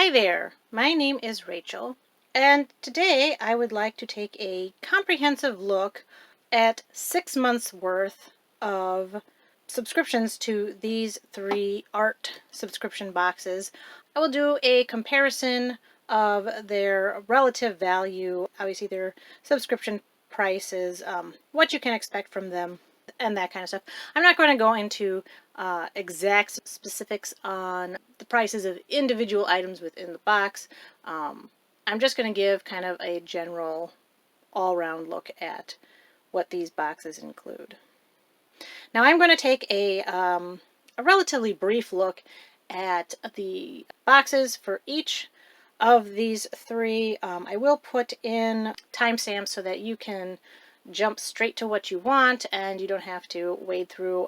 Hi there, my name is Rachel, and today I would like to take a comprehensive look at 6 months worth of subscriptions to these 3 art subscription boxes. I will do a comparison of their relative value, obviously their subscription prices, what you can expect from them, and that kind of stuff. I'm not going to go into exact specifics on the prices of individual items within the box. I'm just going to give kind of a general all-round look at what these boxes include. Now I'm going to take a relatively brief look at the boxes for each of these 3. I will put in timestamps so that you can jump straight to what you want and you don't have to wade through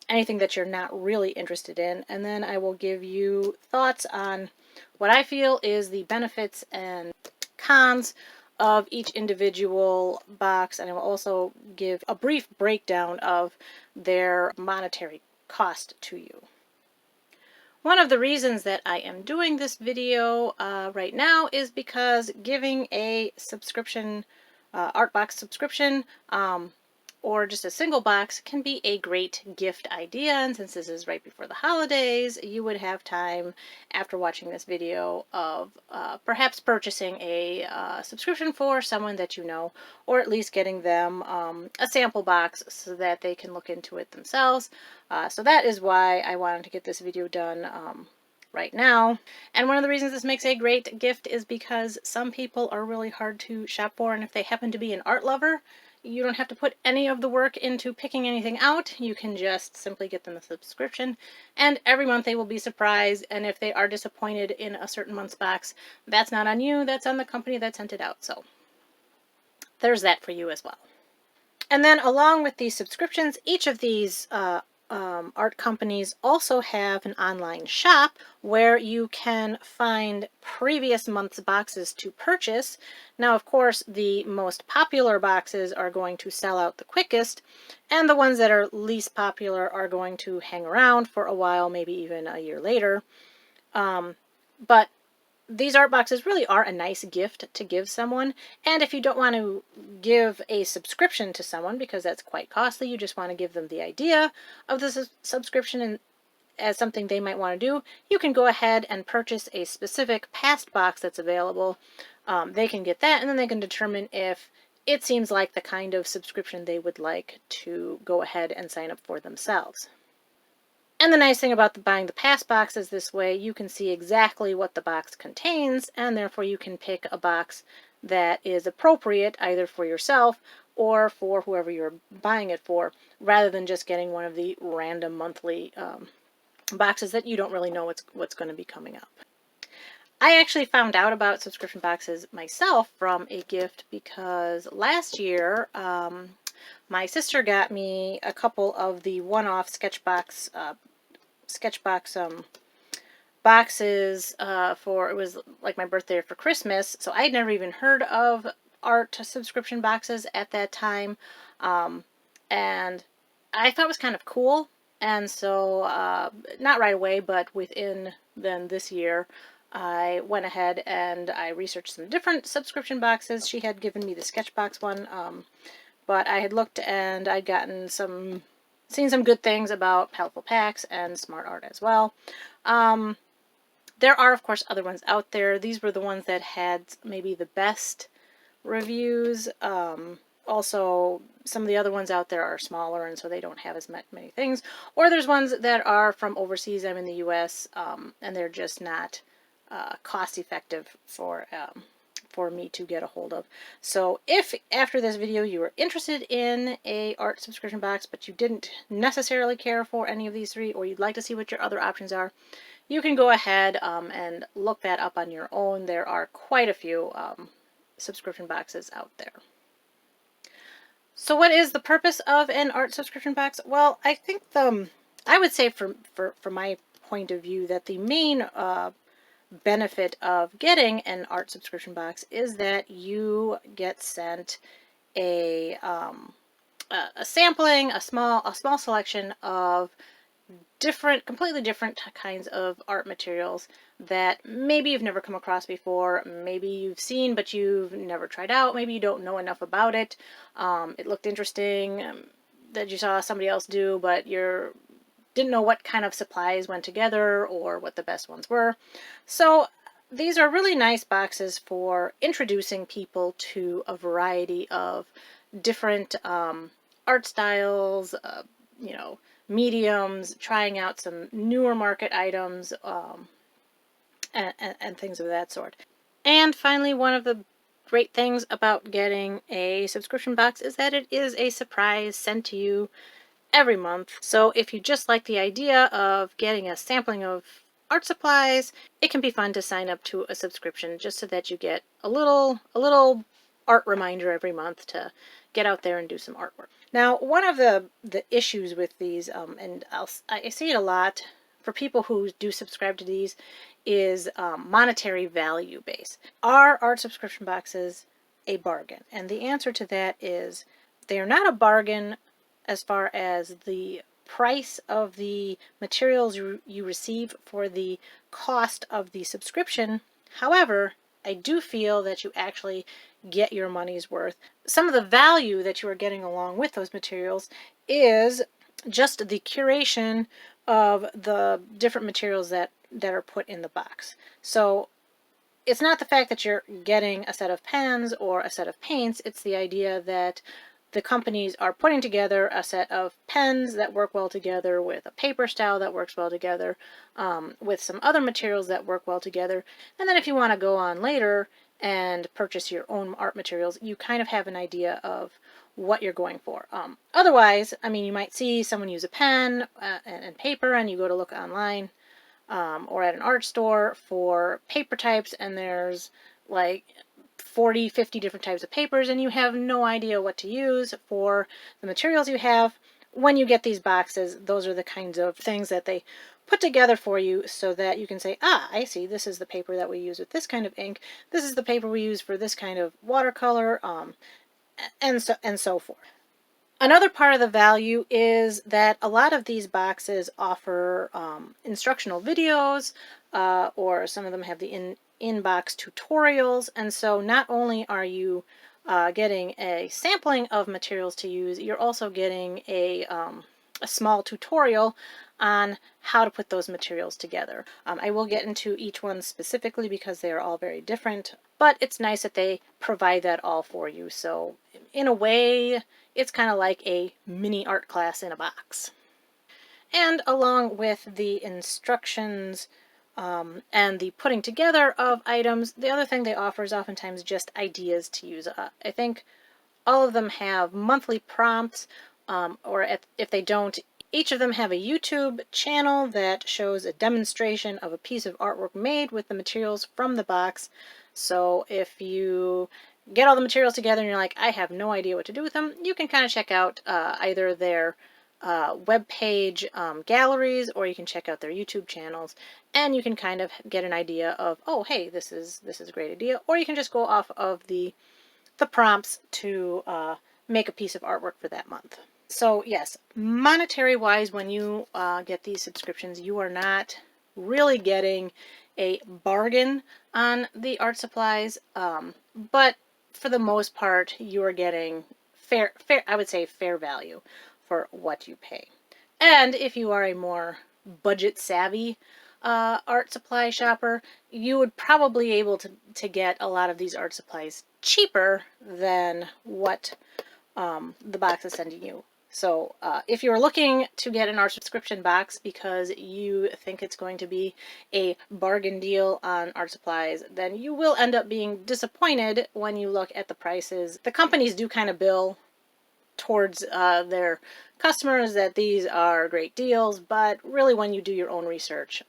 anything that you're not really interested in. And then I will give you thoughts on what I feel is the benefits and cons of each individual box, and I will also give a brief breakdown of their monetary cost to you. One of the reasons that I am doing this video right now is because giving a subscription, art box subscription, or just a single box can be a great gift idea, and since this is right before the holidays, you would have time after watching this video of perhaps purchasing a subscription for someone that you know, or at least getting them a sample box so that they can look into it themselves. So that is why I wanted to get this video done right now. And one of the reasons this makes a great gift is because some people are really hard to shop for, and if they happen to be an art lover, you don't have to put any of the work into picking anything out. You can just simply get them a subscription, and every month they will be surprised, and if they are disappointed in a certain month's box, that's not on you, that's on the company that sent it out. So there's that for you as well. And then along with these subscriptions, each of these art companies also have an online shop where you can find previous month's boxes to purchase. Now, of course, the most popular boxes are going to sell out the quickest, and the ones that are least popular are going to hang around for a while, maybe even a year later. But these art boxes really are a nice gift to give someone, and if you don't want to give a subscription to someone because that's quite costly, you just want to give them the idea of the subscription and as something they might want to do, you can go ahead and purchase a specific past box that's available. They can get that, and then they can determine if it seems like the kind of subscription they would like to go ahead and sign up for themselves. And the nice thing about buying the pass box is this way you can see exactly what the box contains, and therefore you can pick a box that is appropriate either for yourself or for whoever you're buying it for, rather than just getting one of the random monthly boxes that you don't really know what's going to be coming up. I actually found out about subscription boxes myself from a gift because last year my sister got me a couple of the one-off SketchBox boxes for, it was like my birthday or for Christmas, so I'd never even heard of art subscription boxes at that time, and I thought it was kind of cool, and so not right away, but within then this year, I went ahead and I researched some different subscription boxes. She had given me the SketchBox one, but I had looked and I'd seen some good things about Paletteful Packs and Smart Art as well. There are, of course, other ones out there. These were the ones that had maybe the best reviews. Also, some of the other ones out there are smaller, and so they don't have as many things. Or there's ones that are from overseas. I'm in the U.S., and they're just not cost-effective for me to get a hold of. So if after this video you were interested in a art subscription box but you didn't necessarily care for any of these 3, or you'd like to see what your other options are, you can go ahead and look that up on your own. There are quite a few subscription boxes out there. So what is the purpose of an art subscription box? Well, I think I would say from my point of view that the main benefit of getting an art subscription box is that you get sent a sampling, a small selection of completely different kinds of art materials that maybe you've never come across before, maybe you've seen but you've never tried out, maybe you don't know enough about it. It looked interesting that you saw somebody else do, but you didn't know what kind of supplies went together or what the best ones were. So these are really nice boxes for introducing people to a variety of different art styles, you know, mediums, trying out some newer market items, and things of that sort. And finally, one of the great things about getting a subscription box is that it is a surprise sent to you every month. So if you just like the idea of getting a sampling of art supplies, it can be fun to sign up to a subscription just so that you get a little art reminder every month to get out there and do some artwork. Now, one of the issues with these, and I see it a lot for people who do subscribe to these, is monetary value base. Are art subscription boxes a bargain? And the answer to that is they are not a bargain as far as the price of the materials you receive for the cost of the subscription. However, I do feel that you actually get your money's worth. Some of the value that you are getting along with those materials is just the curation of the different materials that are put in the box. So it's not the fact that you're getting a set of pens or a set of paints, it's the idea that the companies are putting together a set of pens that work well together with a paper style that works well together, with some other materials that work well together. And then if you want to go on later and purchase your own art materials, you kind of have an idea of what you're going for. Otherwise, I mean, you might see someone use a pen and paper, and you go to look online or at an art store for paper types, and there's like 40, 50 different types of papers, and you have no idea what to use for the materials you have. When you get these boxes, those are the kinds of things that they put together for you so that you can say, ah, I see, this is the paper that we use with this kind of ink, this is the paper we use for this kind of watercolor, and so forth. Another part of the value is that a lot of these boxes offer instructional videos, or some of them have the in-box tutorials, and so not only are you getting a sampling of materials to use, you're also getting a small tutorial on how to put those materials together. I will get into each one specifically because they are all very different, but it's nice that they provide that all for you. So in a way, it's kind of like a mini art class in a box. And along with the instructions and the putting together of items, the other thing they offer is oftentimes just ideas to use. I think all of them have monthly prompts, or if they don't, each of them have a YouTube channel that shows a demonstration of a piece of artwork made with the materials from the box. So if you get all the materials together and you're like, I have no idea what to do with them, you can kind of check out either their web page galleries, or you can check out their YouTube channels, and you can kind of get an idea of, oh, hey, this is a great idea. Or you can just go off of the prompts to make a piece of artwork for that month. So yes, monetary wise, when you get these subscriptions, you are not really getting a bargain on the art supplies, but for the most part, you are getting fair, I would say fair value for what you pay. And if you are a more budget savvy art supply shopper, you would probably able to get a lot of these art supplies cheaper than what the box is sending you. So if you're looking to get an art subscription box because you think it's going to be a bargain deal on art supplies, then you will end up being disappointed when you look at the prices. The companies do kind of bill towards their customers that these are great deals, but really when you do your own research,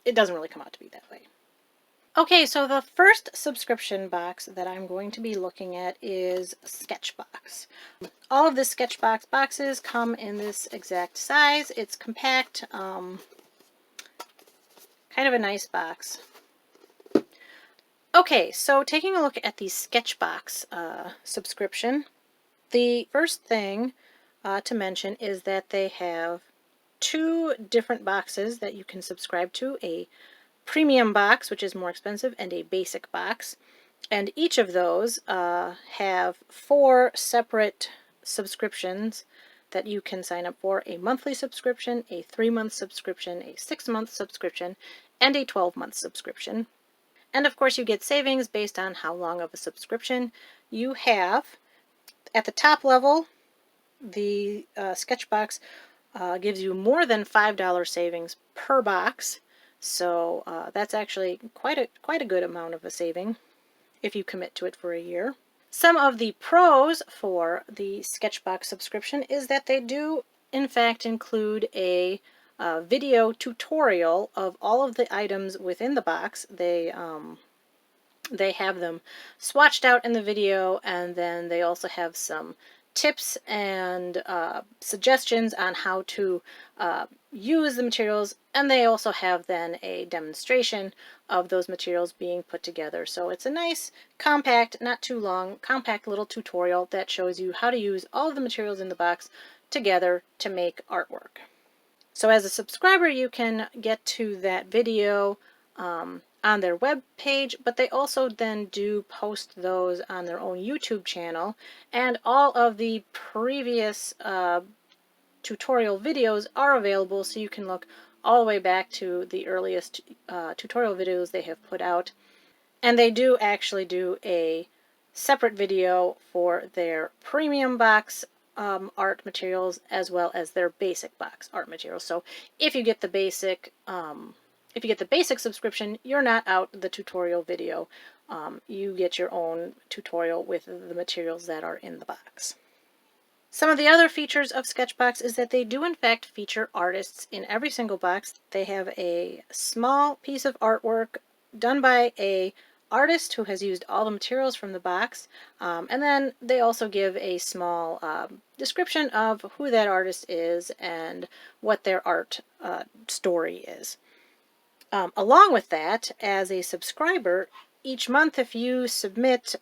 it doesn't really come out to be that way. Okay, so the first subscription box that I'm going to be looking at is SketchBox. All of the SketchBox boxes come in this exact size. It's compact, kind of a nice box. Okay, so taking a look at the SketchBox subscription, the first thing to mention is that they have two different boxes that you can subscribe to, a premium box, which is more expensive, and a basic box. And each of those have 4 separate subscriptions that you can sign up for: a monthly subscription, a 3-month subscription, a 6-month subscription, and a 12-month subscription. And of course you get savings based on how long of a subscription you have. At the top level, the SketchBox gives you more than $5 savings per box, so that's actually quite a good amount of a saving if you commit to it for a year. Some of the pros for the SketchBox subscription is that they do in fact include a video tutorial of all of the items within the box. They have them swatched out in the video, and then they also have some tips and suggestions on how to use the materials, and they also have then a demonstration of those materials being put together. So it's a nice, compact, not too long, compact little tutorial that shows you how to use all of the materials in the box together to make artwork. So as a subscriber, you can get to that video on their web page, but they also then do post those on their own YouTube channel, and all of the previous tutorial videos are available, so you can look all the way back to the earliest tutorial videos they have put out. And they do actually do a separate video for their premium box art materials as well as their basic box art materials. So if you get the basic subscription, you're not out the tutorial video. You get your own tutorial with the materials that are in the box. Some of the other features of SketchBox is that they do in fact feature artists in every single box. They have a small piece of artwork done by an artist who has used all the materials from the box, and then they also give a small description of who that artist is and what their art story is. Along with that, as a subscriber, each month if you submit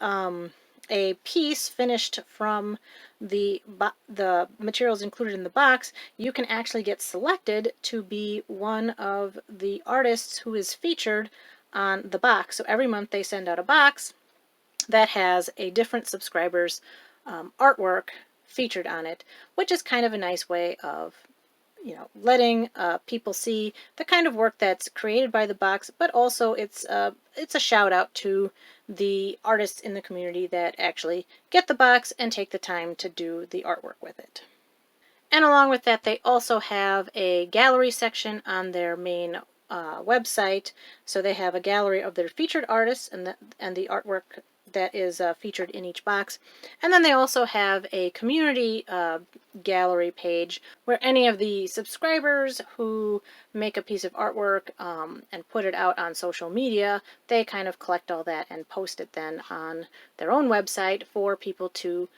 a piece finished from the materials included in the box, you can actually get selected to be one of the artists who is featured on the box. So every month they send out a box that has a different subscriber's artwork featured on it, which is kind of a nice way of letting people see the kind of work that's created by the box, but also it's a shout out to the artists in the community that actually get the box and take the time to do the artwork with it. And along with that, they also have a gallery section on their main website. So they have a gallery of their featured artists and the artwork that is featured in each box. And then they also have a community gallery page where any of the subscribers who make a piece of artwork and put it out on social media, they kind of collect all that and post it then on their own website for people to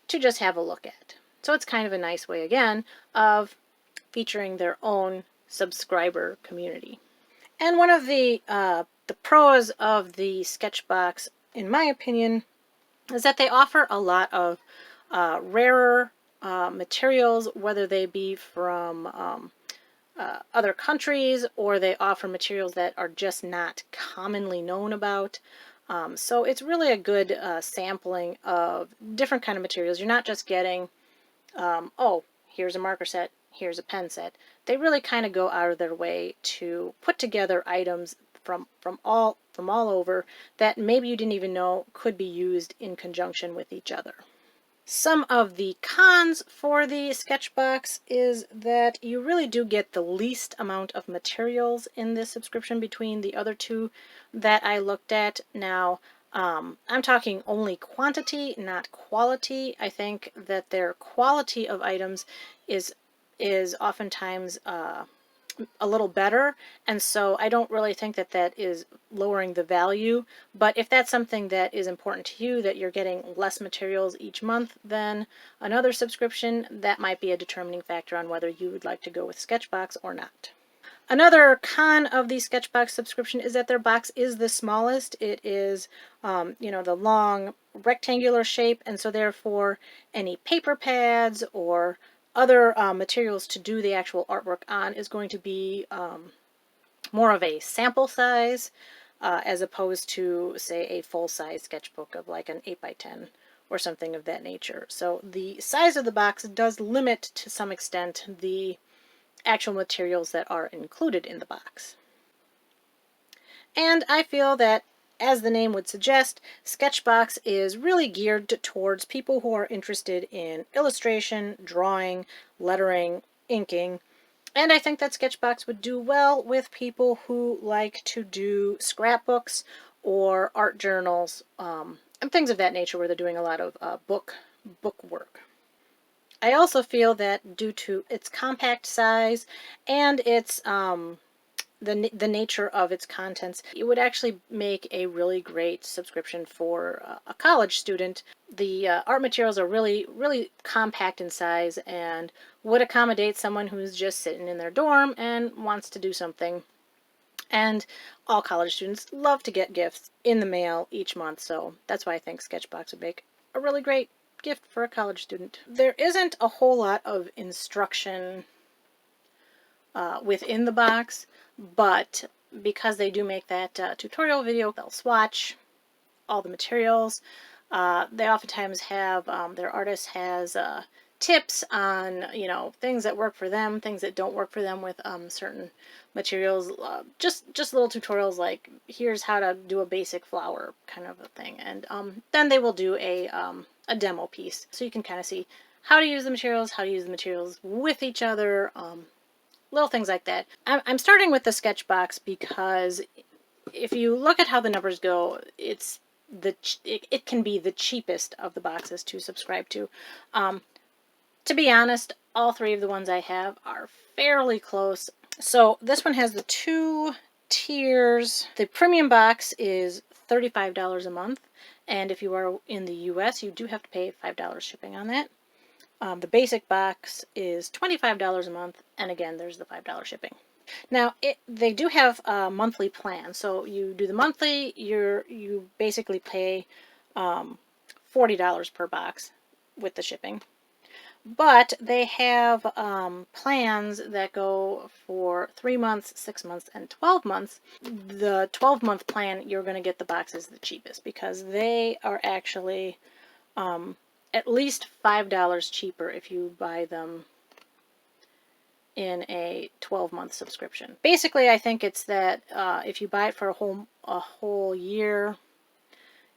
just have a look at. So it's kind of a nice way, again, of featuring their own subscriber community. And one of the pros of the SketchBox, in my opinion, is that they offer a lot of rarer materials, whether they be from other countries, or they offer materials that are just not commonly known about. So it's really a good sampling of different kind of materials. You're not just getting, oh, here's a marker set, here's a pen set. They really kind of go out of their way to put together items from all over that maybe you didn't even know could be used in conjunction with each other. Some of the cons for the SketchBox is that you really do get the least amount of materials in this subscription between the other two that I looked at. Now, I'm talking only quantity, not quality. I think that their quality of items is oftentimes a little better, and so I don't really think that that is lowering the value. But if that's something that is important to you, that you're getting less materials each month than another subscription, that might be a determining factor on whether you would like to go with SketchBox or not. Another con of the SketchBox subscription is that their box is the smallest. It is, the long rectangular shape, and so therefore any paper pads or other materials to do the actual artwork on is going to be more of a sample size as opposed to, say, a full-size sketchbook of like an 8x10 or something of that nature. So the size of the box does limit to some extent the actual materials that are included in the box. And I feel that, as the name would suggest, SketchBox is really geared towards people who are interested in illustration, drawing, lettering, inking, and I think that SketchBox would do well with people who like to do scrapbooks or art journals and things of that nature where they're doing a lot of book work. I also feel that due to its compact size and its the nature of its contents, it would actually make a really great subscription for a college student. The art materials are really compact in size and would accommodate someone who's just sitting in their dorm and wants to do something. And all college students love to get gifts in the mail each month, so that's why I think SketchBox would make a really great gift for a college student. There isn't a whole lot of instruction within the box, but because they do make that tutorial video, they'll swatch all the materials. They oftentimes have, their artist has tips on, things that work for them, things that don't work for them with certain materials. Just little tutorials like, here's how to do a basic flower kind of a thing. And then they will do a demo piece. So you can kind of see how to use the materials with each other, little things like that. I'm starting with the Sketchbox because if you look at how the numbers go, it can be the cheapest of the boxes to subscribe to. To be honest, all three of the ones I have are fairly close. So this one has the 2 tiers. The premium box is $35 a month, and if you are in the US, you do have to pay $5 shipping on that. The basic box is $25 a month, and again, there's the $5 shipping. Now, they do have a monthly plan, so you do the monthly, you basically pay $40 per box with the shipping. But they have plans that go for 3 months, 6 months, and 12 months. The 12-month plan, you're going to get the boxes the cheapest because they are actually at least $5 cheaper if you buy them in a 12-month subscription. Basically, I think it's that if you buy it for a whole year,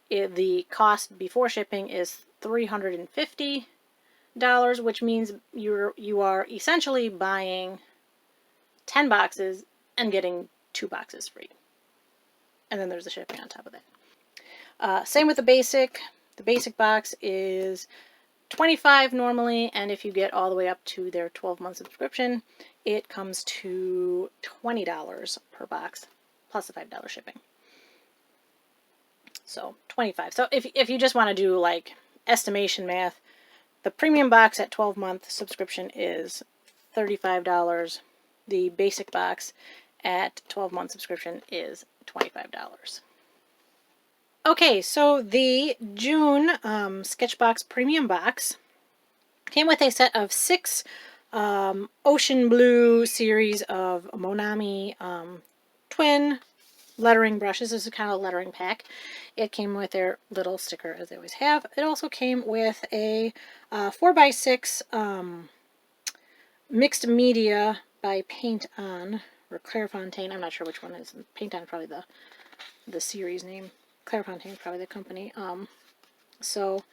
the cost before shipping is $350, which means you are essentially buying 10 boxes and getting 2 boxes free. And then there's the shipping on top of that. Same with the basic. The basic box is $25 normally, and if you get all the way up to their 12-month subscription, it comes to $20 per box, plus the $5 shipping. So $25. So if you just want to do like estimation math, the premium box at 12-month subscription is $35. The basic box at 12-month subscription is $25. Okay, so the June Sketchbox Premium Box came with a set of 6 Ocean Blue series of Monami twin lettering brushes. This is kind of a lettering pack. It came with their little sticker, as they always have. It also came with a 4x6 mixed media by Paint On, or Clairefontaine. I'm not sure which one is. Paint On is probably the series name. Clairefontaine is probably the company. So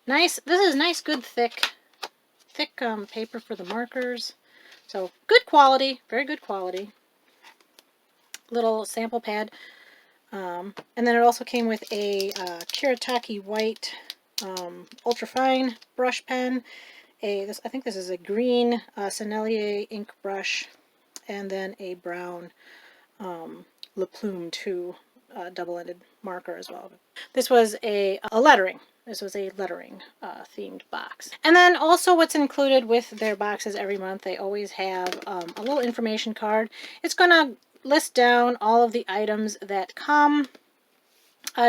nice. This is nice, good, thick paper for the markers. So good quality, very good quality. Little sample pad. And then it also came with a Kiritaki white ultrafine brush pen. I think this is a green Sennelier ink brush, and then a brown Le Plume 2 double-ended marker as well. This was a lettering. This was a lettering themed box. And then also what's included with their boxes every month, they always have a little information card. It's going to list down all of the items that come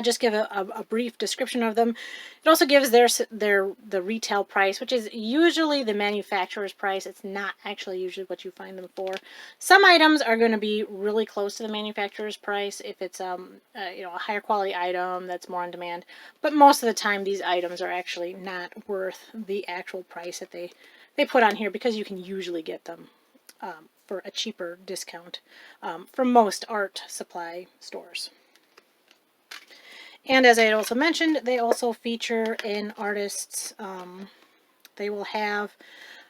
just give a brief description of them. It also gives the retail price, which is usually the manufacturer's price. It's not actually usually what you find them for. Some items are going to be really close to the manufacturer's price if it's you know, a higher quality item that's more on demand. But most of the time, these items are actually not worth the actual price that they put on here, because you can usually get them for a cheaper discount from most art supply stores. And as I had also mentioned, they also feature an artist's, they will have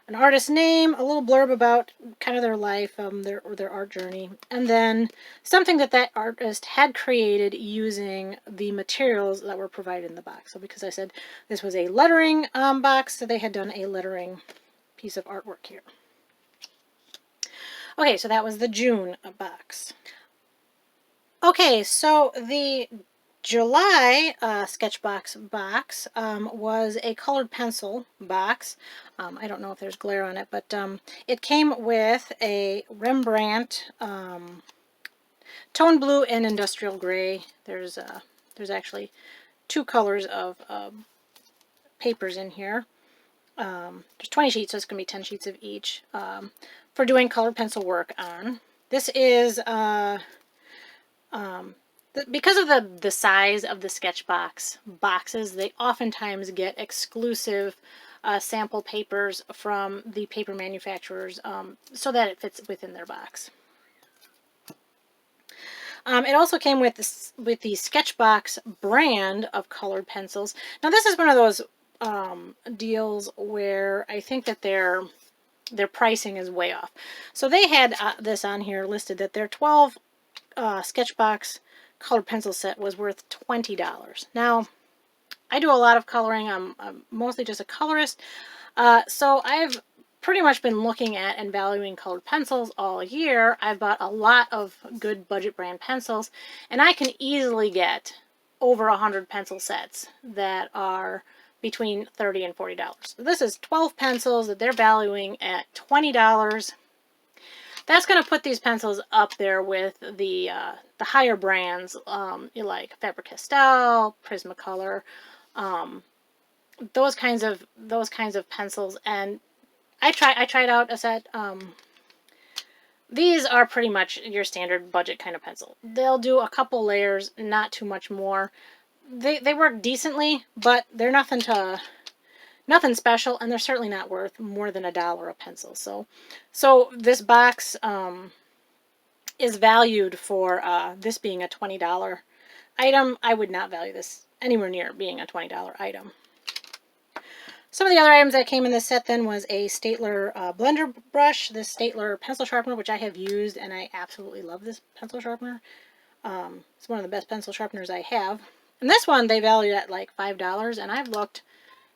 an artist's name, a little blurb about kind of their life, their art journey, and then something that that artist had created using the materials that were provided in the box. So because I said this was a lettering box, so they had done a lettering piece of artwork here. Okay, so that was the June box. Okay, so the July SketchBox box was a colored pencil box. I don't know if there's glare on it, but it came with a Rembrandt tone blue and industrial gray. There's actually two colors of papers in here. There's 20 sheets, so it's going to be 10 sheets of each for doing colored pencil work on. This is because of the size of the SketchBox boxes, they oftentimes get exclusive sample papers from the paper manufacturers so that it fits within their box. It also came with the SketchBox brand of colored pencils. Now this is one of those deals where I think that their pricing is way off. So they had this on here listed that their 12 SketchBox colored pencil set was worth $20. Now, I do a lot of coloring. I'm mostly just a colorist. So I've pretty much been looking at and valuing colored pencils all year. I've bought a lot of good budget brand pencils, and I can easily get over 100 pencil sets that are between $30 and $40. So this is 12 pencils that they're valuing at $20. That's going to put these pencils up there with the higher brands, like Faber-Castell, Prismacolor, those kinds of pencils. And I tried out a set. These are pretty much your standard budget kind of pencil. They'll do a couple layers, not too much more. They work decently, but they're nothing special, and they're certainly not worth more than $1 a pencil. So this box is valued for this being a $20 item. I would not value this anywhere near being a $20 item. Some of the other items that came in this set then was a Staedtler blender brush, this Staedtler pencil sharpener, which I have used, and I absolutely love this pencil sharpener. It's one of the best pencil sharpeners I have. And this one they valued at like $5, and I've looked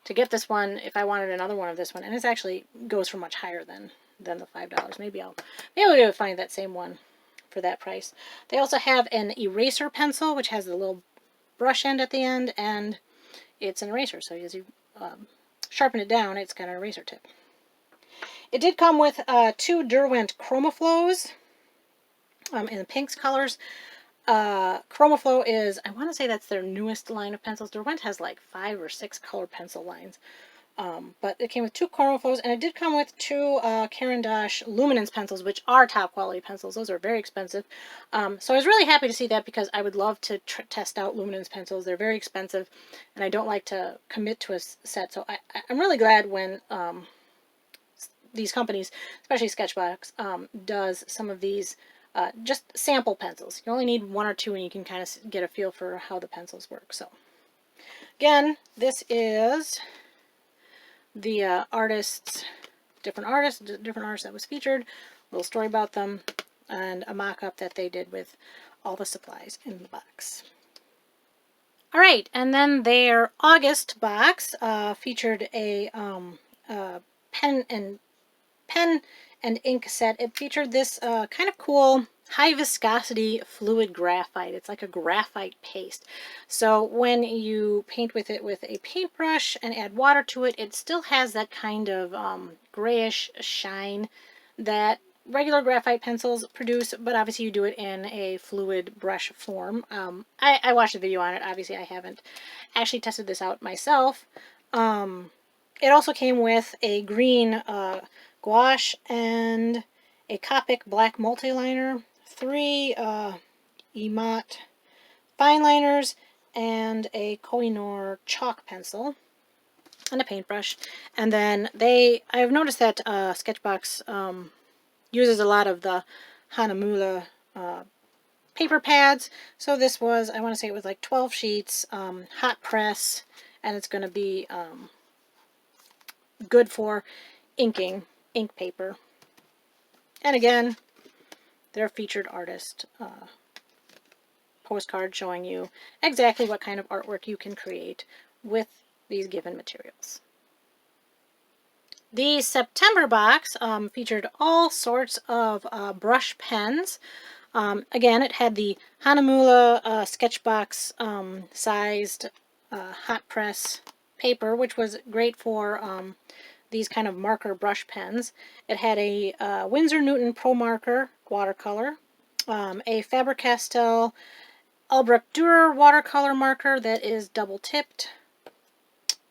to get this one if I wanted another one of this one, and it actually goes for much higher than the $5. Maybe I'll be able to find that same one for that price. They also have an eraser pencil, which has the little brush end at the end, and it's an eraser, so as you sharpen it down, it's got an eraser tip. It did come with 2 Derwent ChromaFlows in the pinks colors. ChromaFlow is, I want to say that's their newest line of pencils. Derwent has like 5 or 6 color pencil lines. But it came with 2 ChromaFlows, and it did come with 2 Caran d'Ache Luminance pencils, which are top quality pencils. Those are very expensive. So I was really happy to see that, because I would love to test out Luminance pencils. They're very expensive, and I don't like to commit to a set. So I'm really glad when these companies, especially SketchBox, does some of these just sample pencils. You only need 1 or 2, and you can kind of get a feel for how the pencils work. So again, this is the different artists that was featured, a little story about them, and a mock-up that they did with all the supplies in the box. Alright, and then their August box featured a pen and ink set. It featured this kind of cool high viscosity fluid graphite. It's like a graphite paste. So when you paint with it with a paintbrush and add water to it, it still has that kind of grayish shine that regular graphite pencils produce, but obviously you do it in a fluid brush form. I watched a video on it. Obviously I haven't actually tested this out myself. It also came with a green gouache and a Copic black multiliner, 3 Emot fine liners, and a Koh-i-Noor chalk pencil, and a paintbrush. And then I've noticed that SketchBox uses a lot of the Hahnemühle paper pads. So this was, I want to say it was like 12 sheets, hot press, and it's going to be good for inking, ink paper. And again, their featured artist postcard showing you exactly what kind of artwork you can create with these given materials. The September box featured all sorts of brush pens. Again, it had the Hahnemühle SketchBox sized hot press paper, which was great for these kind of marker brush pens. It had a Winsor Newton Pro Marker watercolor, a Faber-Castell Albrecht Dürer watercolor marker that is double tipped.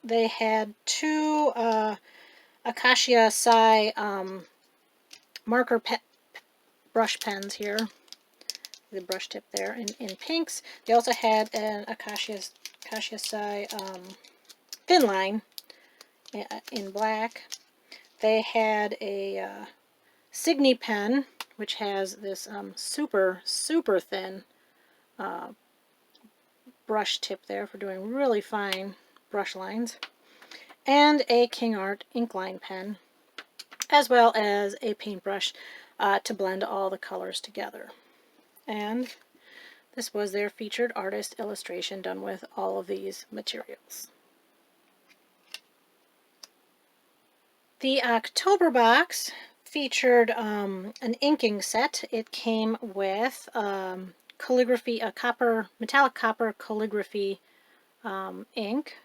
They had 2 Acacia Sai marker brush pens here. The brush tip there in pinks. They also had an Acacia Sai thin line in black. They had a Signy pen, which has this super thin brush tip there for doing really fine brush lines, and a King Art Inkline pen, as well as a paintbrush to blend all the colors together. And this was their featured artist illustration done with all of these materials. The October box featured an inking set. It came with calligraphy, metallic copper calligraphy ink,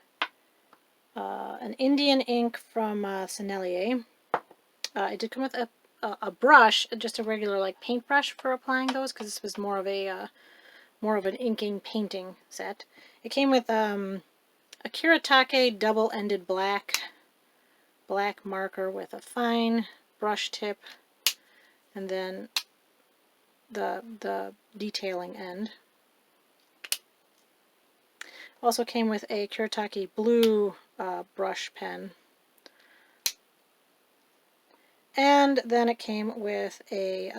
an Indian ink from Sennelier. It did come with a brush, just a regular like paintbrush for applying those, because this was more of an inking painting set. It came with a Kiritake double-ended black marker with a fine brush tip, and then the detailing end. Also came with a Kiritake blue brush pen. And then it came with a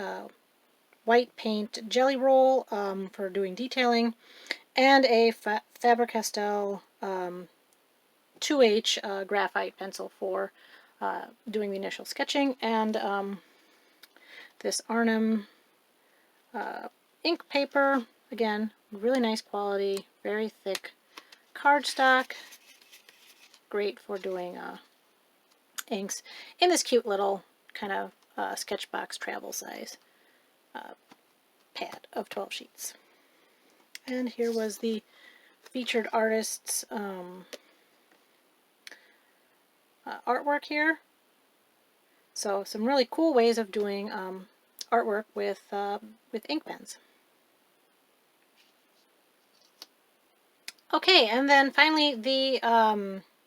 white paint jelly roll for doing detailing, and a Faber-Castell 2H graphite pencil for doing the initial sketching, and this Arnhem ink paper. Again, really nice quality, very thick cardstock, great for doing inks in this cute little kind of SketchBox travel size pad of 12 sheets. And here was the featured artist's artwork here. So some really cool ways of doing artwork with ink pens. Okay, and then finally the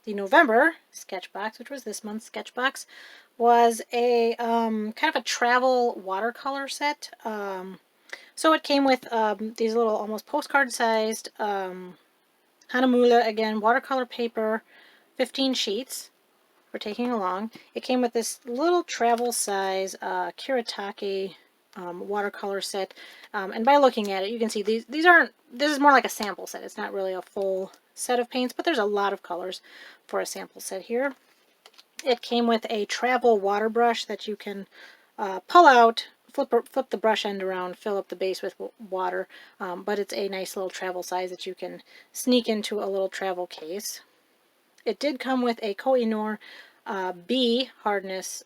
November sketchbox, which was this month's sketchbox, was a kind of a travel watercolor set. So it came with these little almost postcard-sized Hahnemühle, again, watercolor paper, 15 sheets for taking along. It came with this little travel size Kiritake watercolor set, and by looking at it, you can see these aren't. This is more like a sample set. It's not really a full set of paints, but there's a lot of colors for a sample set here. It came with a travel water brush that you can pull out, flip the brush end around, fill up the base with water, but it's a nice little travel size that you can sneak into a little travel case. It did come with a Koh-i-Noor B hardness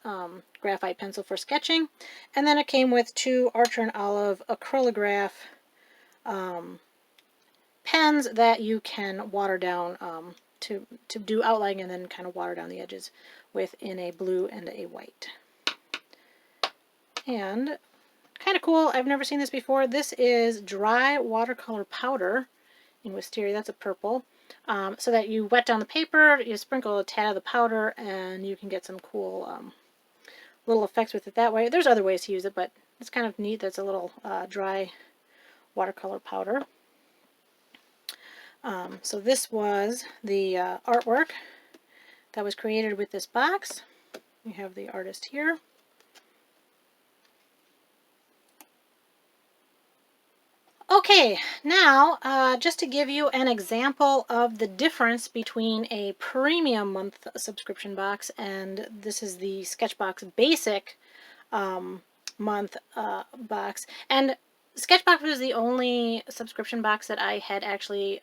graphite pencil for sketching, and then it came with 2 Archer & Olive acrylograph pens that you can water down to do outlining, and then kind of water down the edges with in a blue and a white. And kind of cool, I've never seen this before. This is dry watercolor powder in wisteria. That's a purple. So that you wet down the paper, you sprinkle a tad of the powder, and you can get some cool little effects with it that way. There's other ways to use it, but it's kind of neat. That's a little dry watercolor powder. So this was the artwork that was created with this box. We have the artist here. Okay, now just to give you an example of the difference between a premium month subscription box, and this is the SketchBox basic month box. And SketchBox was the only subscription box that I had actually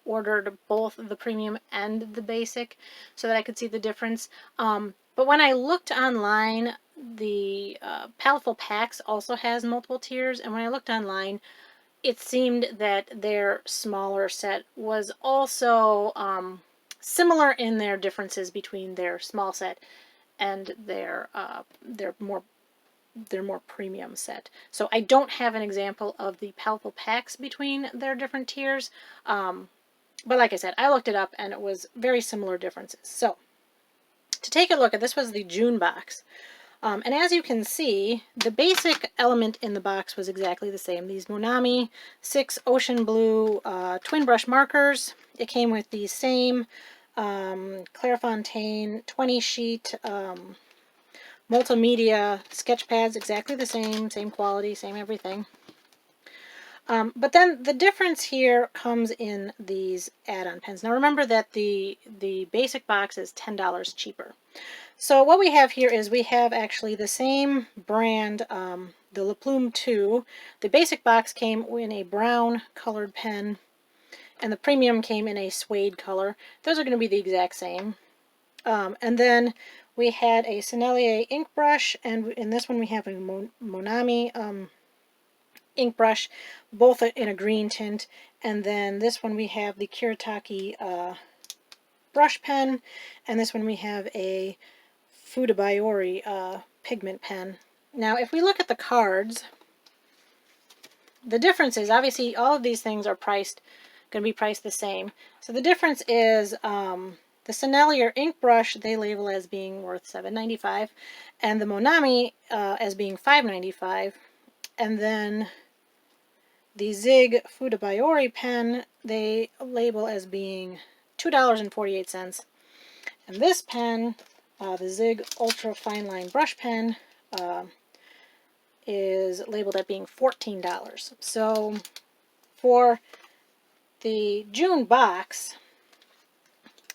ordered both the premium and the basic so that I could see the difference. But when I looked online, the Paletteful Packs also has multiple tiers, and when I looked online, it seemed that their smaller set was also similar in their differences between their small set and their more premium set. So I don't have an example of the Paletteful Packs between their different tiers, but like I said, I looked it up and it was very similar differences. So to take a look at this, was the June box. And as you can see, the basic element in the box was exactly the same. These Monami 6 Ocean Blue twin brush markers. It came with the same Clairefontaine 20 sheet multimedia sketch pads, exactly the same quality, same everything. But then the difference here comes in these add-on pens. Now remember that the basic box is $10 cheaper. So what we have here is we have actually the same brand, the La Plume 2. The basic box came in a brown colored pen, and the premium came in a suede color. Those are going to be the exact same. And then we had a Sennelier ink brush, and in this one we have a Monami ink brush, both in a green tint. And then this one we have the Kuretake brush pen, and this one we have a Fudabayori pigment pen. Now, if we look at the cards, the difference is obviously all of these things are going to be priced the same. So the difference is the Sennelier ink brush they label as being worth $7.95, and the Monami as being $5.95, and then the Zig Fudabayori pen they label as being $2.48, and this pen, the Zig Ultra Fine Line Brush Pen, is labeled at being $14. So for the June box,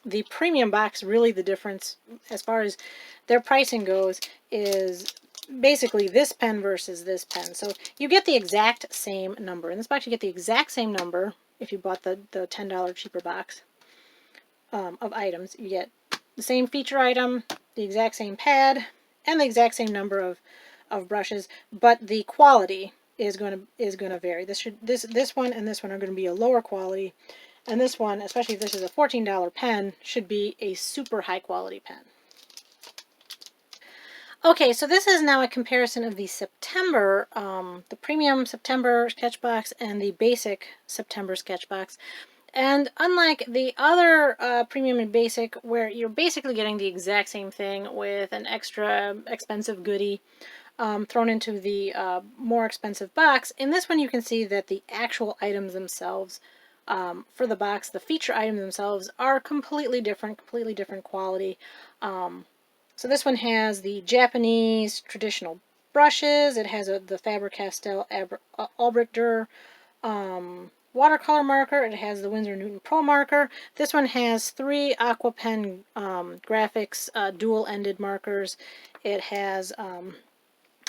the premium box, really the difference as far as their pricing goes is basically this pen versus this pen. So you get the exact same number. In this box you get the exact same number if you bought the $10 cheaper box of items. You get the same feature item, the exact same pad, and the exact same number of brushes, but the quality is going to vary. This one and this one are going to be a lower quality, and this one, especially if this is a $14 pen, should be a super high quality pen. Okay, so this is now a comparison of the September, the premium September sketchbox and the basic September sketchbox. And unlike the other premium and basic, where you're basically getting the exact same thing with an extra expensive goodie thrown into the more expensive box, in this one you can see that the actual items themselves for the box, the feature items themselves, are completely different quality. So this one has the Japanese traditional brushes. It has the Faber-Castell Albrecht watercolor marker. It has the Winsor Newton Pro marker. This one has 3 Aqua Pen graphics dual-ended markers. It has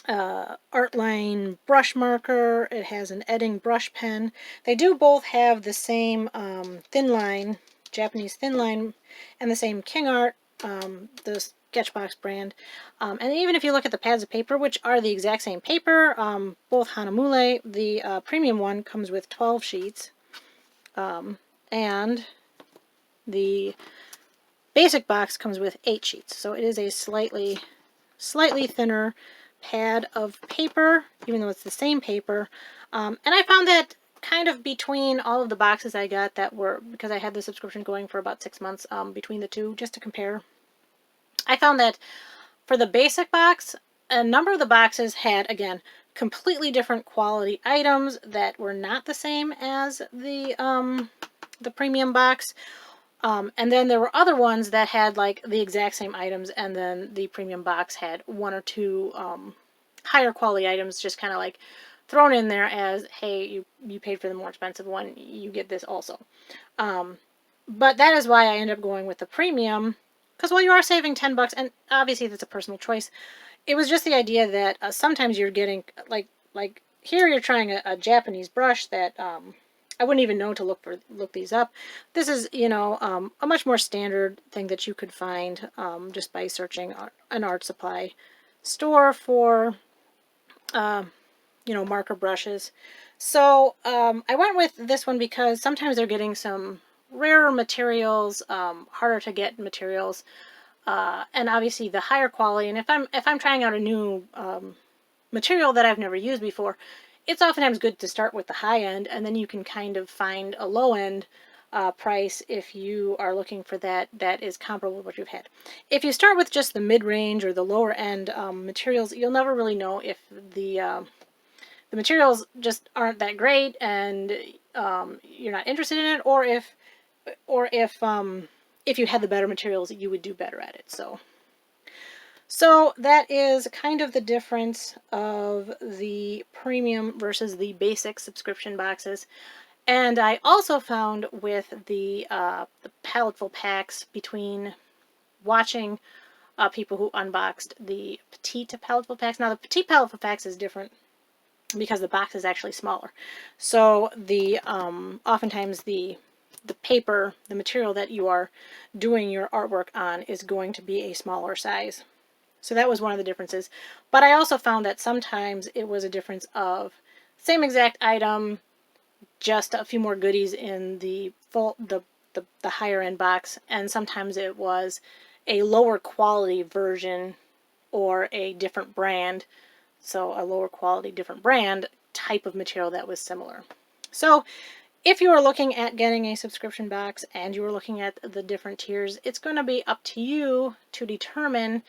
Artline brush marker. It has an Edding brush pen. They do both have the same thin line, Japanese thin line, and the same King Art, the SketchBox brand. And even if you look at the pads of paper, which are the exact same paper, both Hanamule, the premium one comes with 12 sheets, and the basic box comes with 8 sheets. So it is a slightly thinner pad of paper, even though it's the same paper. And I found that kind of between all of the boxes I got that were, because I had the subscription going for about 6 months between the two, just to compare, I found that for the basic box, a number of the boxes had, again, completely different quality items that were not the same as the premium box. And then there were other ones that had like the exact same items, and then the premium box had one or two higher quality items just kind of like thrown in there as, hey, you paid for the more expensive one, you get this also. But that is why I ended up going with the premium, because while you are saving $10, and obviously that's a personal choice, it was just the idea that sometimes you're getting like here you're trying a Japanese brush that I wouldn't even know to look these up. This is, you know, a much more standard thing that you could find just by searching an art supply store for you know, marker brushes. So I went with this one because sometimes they're getting some rarer materials, harder to get materials, and obviously the higher quality. And if I'm trying out a new material that I've never used before, it's oftentimes good to start with the high end, and then you can kind of find a low end price if you are looking for that is comparable to what you've had. If you start with just the mid-range or the lower end materials, you'll never really know if the materials just aren't that great and you're not interested in it, or if you had the better materials, you would do better at it. So that is kind of the difference of the premium versus the basic subscription boxes. And I also found with the Paletteful Packs, between watching people who unboxed the Petite Paletteful Packs. Now the Petite Paletteful Packs is different because the box is actually smaller. So the oftentimes the paper, the material that you are doing your artwork on, is going to be a smaller size. So that was one of the differences. But I also found that sometimes it was a difference of same exact item, just a few more goodies in the higher end box, and sometimes it was a lower quality version or a different brand. So a lower quality, different brand type of material that was similar. So if you are looking at getting a subscription box and you are looking at the different tiers, it's going to be up to you to determine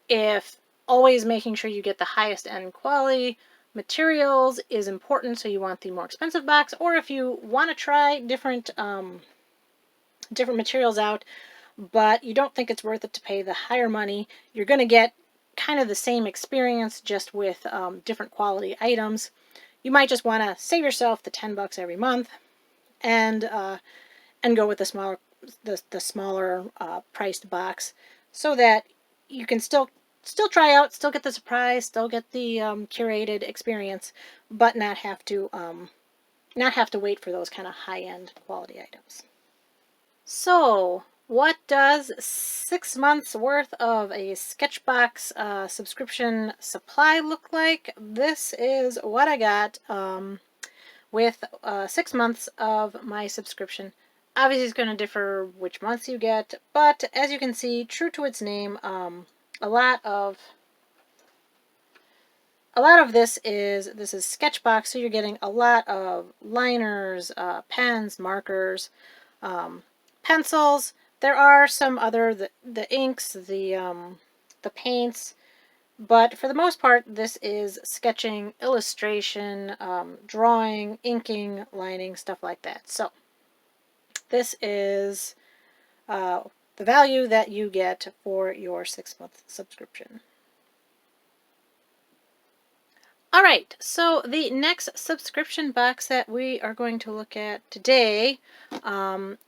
if always making sure you get the highest end quality materials is important, so you want the more expensive box, or if you want to try different materials out, but you don't think it's worth it to pay the higher money. You're going to get kind of the same experience, just with different quality items. You might just want to save yourself the $10 every month and go with the smaller priced box, so that you can still try out, still get the surprise, still get the curated experience, but not have to wait for those kind of high-end quality items. So what does 6 months worth of a SketchBox subscription supply look like? This is what I got with 6 months of my subscription. Obviously, it's going to differ which months you get, but as you can see, true to its name, a lot of this is SketchBox, so you're getting a lot of liners, pens, markers, pencils. There are some other the inks, the paints, but for the most part, this is sketching, illustration, drawing, inking, lining, stuff like that. So this is the value that you get for your 6-month subscription. Alright, so the next subscription box that we are going to look at today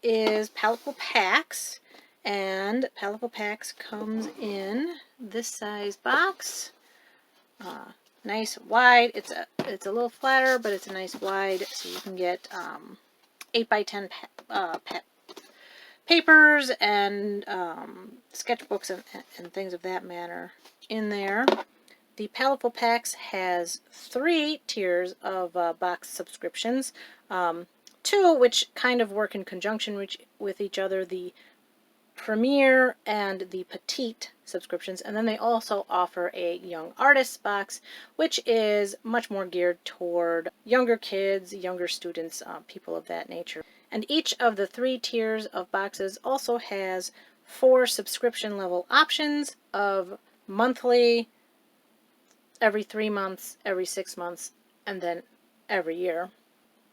is Paletteful Packs. And Paletteful Packs comes in this size box. Nice wide. It's a little flatter, but it's a nice wide, so you can get 8x10 papers and sketchbooks and things of that manner in there. The Paletteful Packs has 3 tiers of box subscriptions, 2 which kind of work in conjunction with each other. The Premier and the Petite subscriptions, and then they also offer a Young Artists box, which is much more geared toward younger kids, younger students, people of that nature. And each of the 3 tiers of boxes also has 4 subscription level options of monthly, every 3 months, every 6 months, and then every year.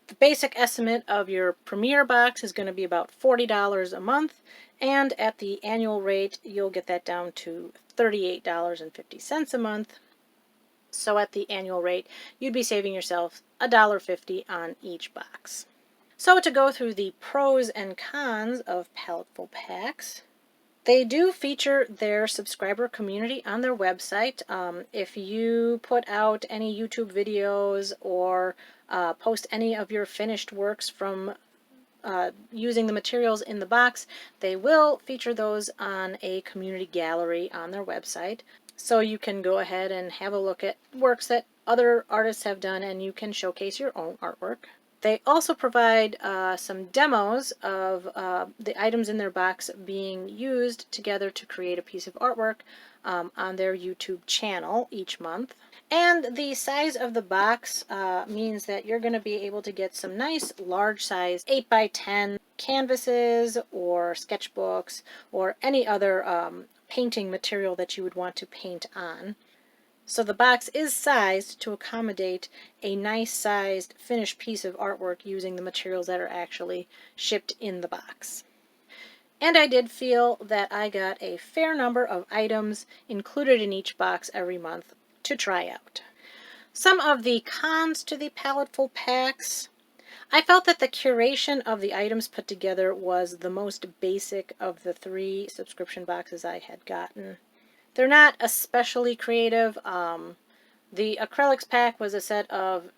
The basic estimate of your Premier box is going to be about $40 a month, and at the annual rate, you'll get that down to $38.50 a month. So at the annual rate, you'd be saving yourself $1.50 on each box. So to go through the pros and cons of Paletteful Packs, they do feature their subscriber community on their website. If you put out any YouTube videos or post any of your finished works from using the materials in the box, they will feature those on a community gallery on their website. So you can go ahead and have a look at works that other artists have done, and you can showcase your own artwork. They also provide some demos of the items in their box being used together to create a piece of artwork on their YouTube channel each month. And the size of the box means that you're going to be able to get some nice large size 8x10 canvases or sketchbooks or any other painting material that you would want to paint on. So the box is sized to accommodate a nice sized finished piece of artwork using the materials that are actually shipped in the box. And I did feel that I got a fair number of items included in each box every month to try out. Some of the cons to the Paletteful Packs. I felt that the curation of the items put together was the most basic of the 3 subscription boxes I had gotten. They're not especially creative. The acrylics pack was a set of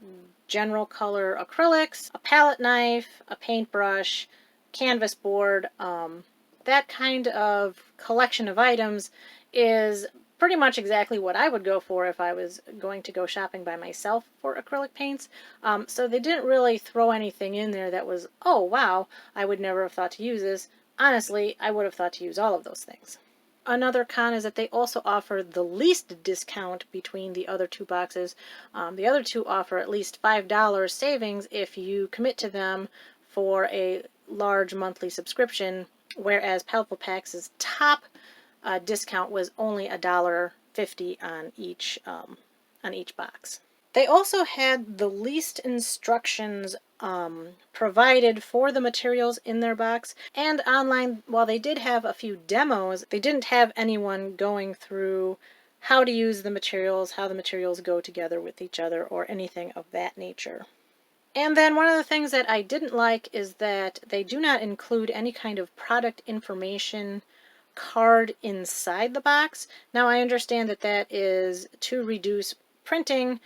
general color acrylics, a palette knife, a paintbrush, canvas board. That kind of collection of items is pretty much exactly what I would go for if I was going to go shopping by myself for acrylic paints. So they didn't really throw anything in there that was, oh wow, I would never have thought to use this. Honestly, I would have thought to use all of those things. Another con is that they also offer the least discount between the other 2 boxes. The other 2 offer at least $5 savings if you commit to them for a large monthly subscription, whereas Paletteful Packs' top discount was only $1.50 on each box. They also had the least instructions provided for the materials in their box, and online, while they did have a few demos, they didn't have anyone going through how to use the materials, how the materials go together with each other, or anything of that nature. And then one of the things that I didn't like is that they do not include any kind of product information card inside the box. Now I understand that that is to reduce printing,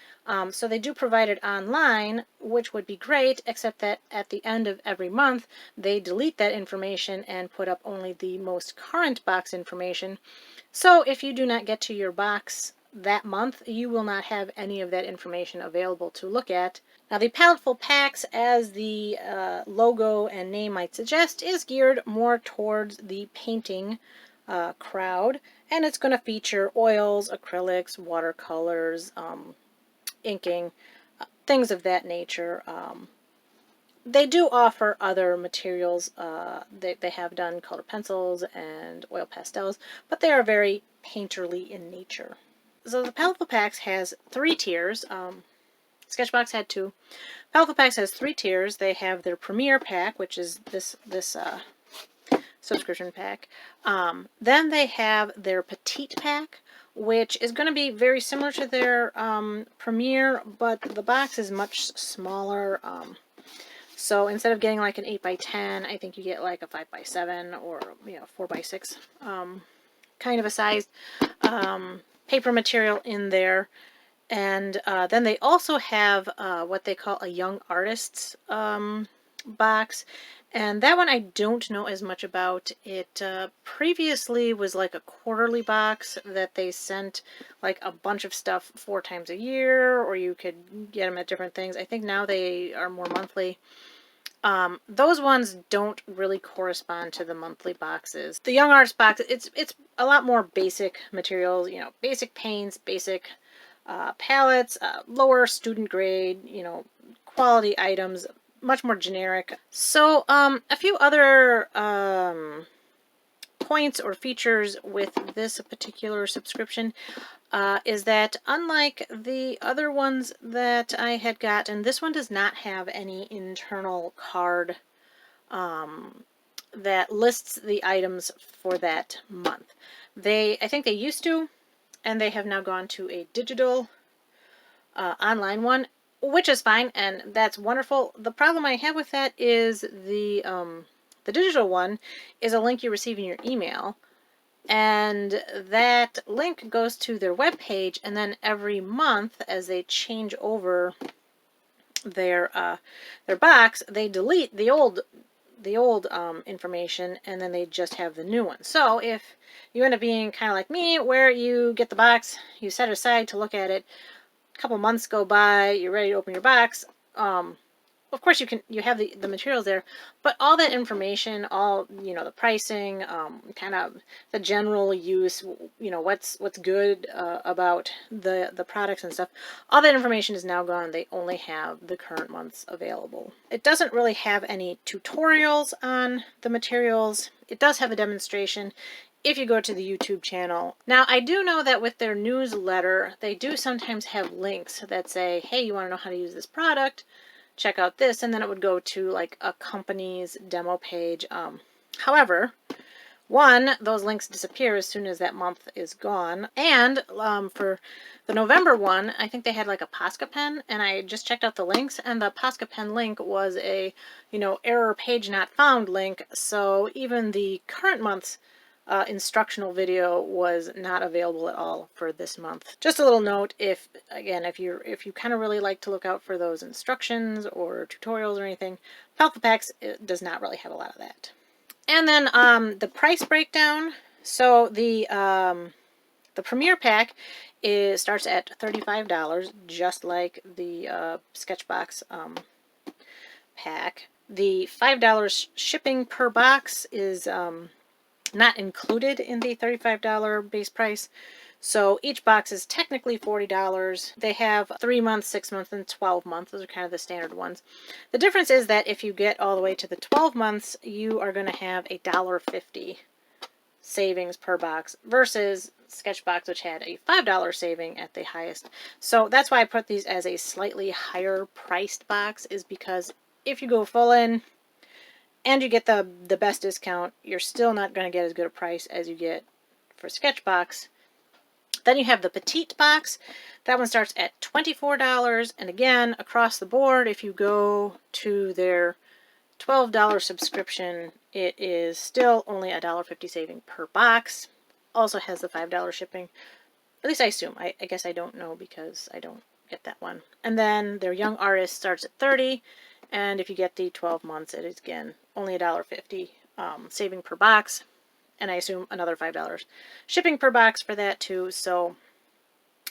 so they do provide it online, which would be great, except that at the end of every month they delete that information and put up only the most current box information. So if you do not get to your box that month, you will not have any of that information available to look at. Now the Paletteful Packs, as the logo and name might suggest, is geared more towards the painting crowd, and it's going to feature oils, acrylics, watercolors, inking, things of that nature. They do offer other materials. They have done colored pencils and oil pastels, but they are very painterly in nature. So the Paletteful Packs has 3 tiers. SketchBox had 2. Paletteful Packs has 3 tiers. They have their Premier Pack, which is this subscription pack. Then they have their Petite Pack, which is going to be very similar to their Premier, but the box is much smaller. So instead of getting like an 8x10, I think you get like a 5x7 or 4x6 kind of a sized paper material in there. And then they also have what they call a Young Artists box. And that one I don't know as much about. It previously was like a quarterly box that they sent like a bunch of stuff 4 times a year, or you could get them at different things. I think now they are more monthly. Those ones don't really correspond to the monthly boxes. The Young Artist box, it's a lot more basic materials, you know, basic paints, basic palettes, lower student grade, you know, quality items, much more generic. So a few other points or features with this particular subscription is that unlike the other ones that I had gotten, this one does not have any internal card that lists the items for that month. I think they used to, and they have now gone to a digital online one, which is fine, and that's wonderful. The problem I have with that is the digital one is a link you receive in your email, and that link goes to their webpage, and then every month as they change over their box, they delete the old information, and then they just have the new one. So if you end up being kind of like me, where you get the box, you set it aside to look at it, a couple months go by, you're ready to open your box, of course you have the materials there, but all that information, all, you know, the pricing, kind of the general use, you know, what's good about the products and stuff, all that information is now gone. They only have the current months available. It doesn't really have any tutorials on the materials. It does have a demonstration if you go to the YouTube channel. Now, I do know that with their newsletter, they do sometimes have links that say, hey, you want to know how to use this product? Check out this, and then it would go to like a company's demo page. However, one, those links disappear as soon as that month is gone. And for the November one, I think they had like a Posca pen, and I just checked out the links, and the Posca pen link was a, you know, error page not found link. So even the current month's instructional video was not available at all for this month. Just a little note, if you kind of really like to look out for those instructions or tutorials or anything, Paletteful Packs does not really have a lot of that. And then the price breakdown. So the Premier Pack starts at $35, just like the SketchBox pack. The $5 shipping per box is not included in the $35 base price. So each box is technically $40. They have 3 months, 6 months, and 12 months. Those are kind of the standard ones. The difference is that if you get all the way to the 12 months, you are going to have a $1.50 savings per box versus SketchBox, which had a $5 saving at the highest. So that's why I put these as a slightly higher priced box, is because if you go full in and you get the best discount, you're still not going to get as good a price as you get for SketchBox. Then you have the Petite box. That one starts at $24. And again, across the board, if you go to their $12 subscription, it is still only a $1.50 saving per box. Also has the $5 shipping. At least I assume. I guess I don't know because I don't get that one. And then their Young Artist starts at $30. And if you get the 12 months, it is, again, only a $1.50 saving per box. And I assume another $5 shipping per box for that too. So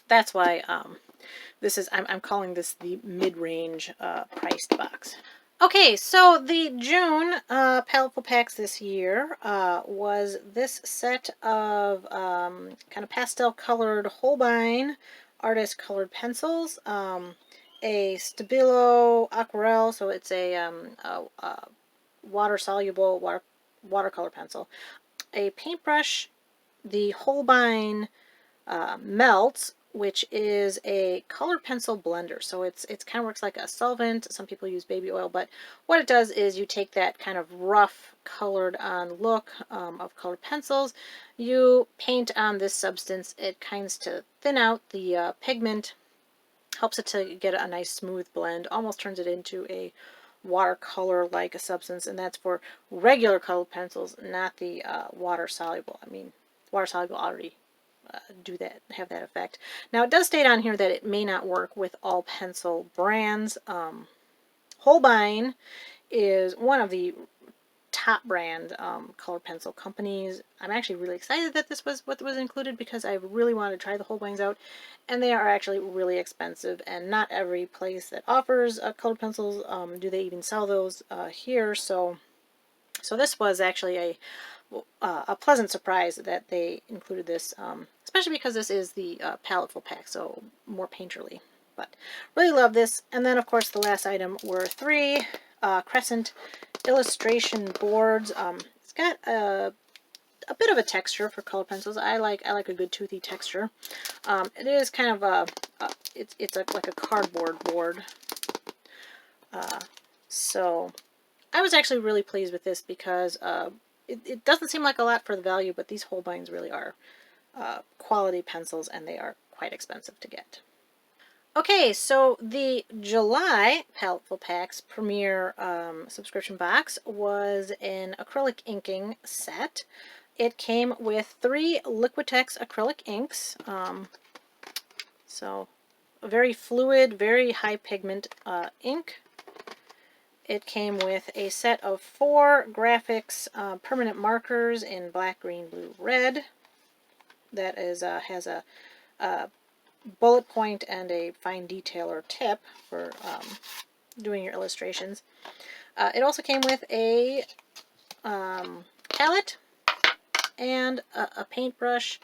that's why I'm calling this the mid-range priced box. Okay, so the June Paletteful Packs this year was this set of kind of pastel colored Holbein artist colored pencils. A Stabilo Aquarelle, so it's a water-soluble watercolor pencil. A paintbrush, the Holbein Melts, which is a colored pencil blender. So it's kind of works like a solvent. Some people use baby oil, but what it does is you take that kind of rough colored on look of colored pencils, you paint on this substance. It kinds to thin out the pigment, helps it to get a nice smooth blend, almost turns it into a watercolor-like substance, and that's for regular colored pencils, not the water-soluble. I mean, water-soluble already have that effect. Now, it does state on here that it may not work with all pencil brands. Holbein is one of the top brand colored pencil companies. I'm actually really excited that this was what was included because I really wanted to try the Holbein's out, and they are actually really expensive, and not every place that offers colored pencils do they even sell those here. So this was actually a pleasant surprise that they included this, especially because this is the Paletteful Pack, so more painterly. But really love this. And then, of course, the last item were 3 crescent illustration boards. It's got a bit of a texture for color pencils. I like a good toothy texture. It is kind of it's like a cardboard board. So I was actually really pleased with this because it doesn't seem like a lot for the value, but these Holbeins really are quality pencils, and they are quite expensive to get. Okay, so the July Paletteful Packs Premier subscription box was an acrylic inking set. It came with 3 Liquitex acrylic inks. So a very fluid, very high pigment ink. It came with a set of 4 graphics permanent markers in black, green, blue, red. That is has a bullet point and a fine detail or tip for doing your illustrations. It also came with a palette and a paintbrush.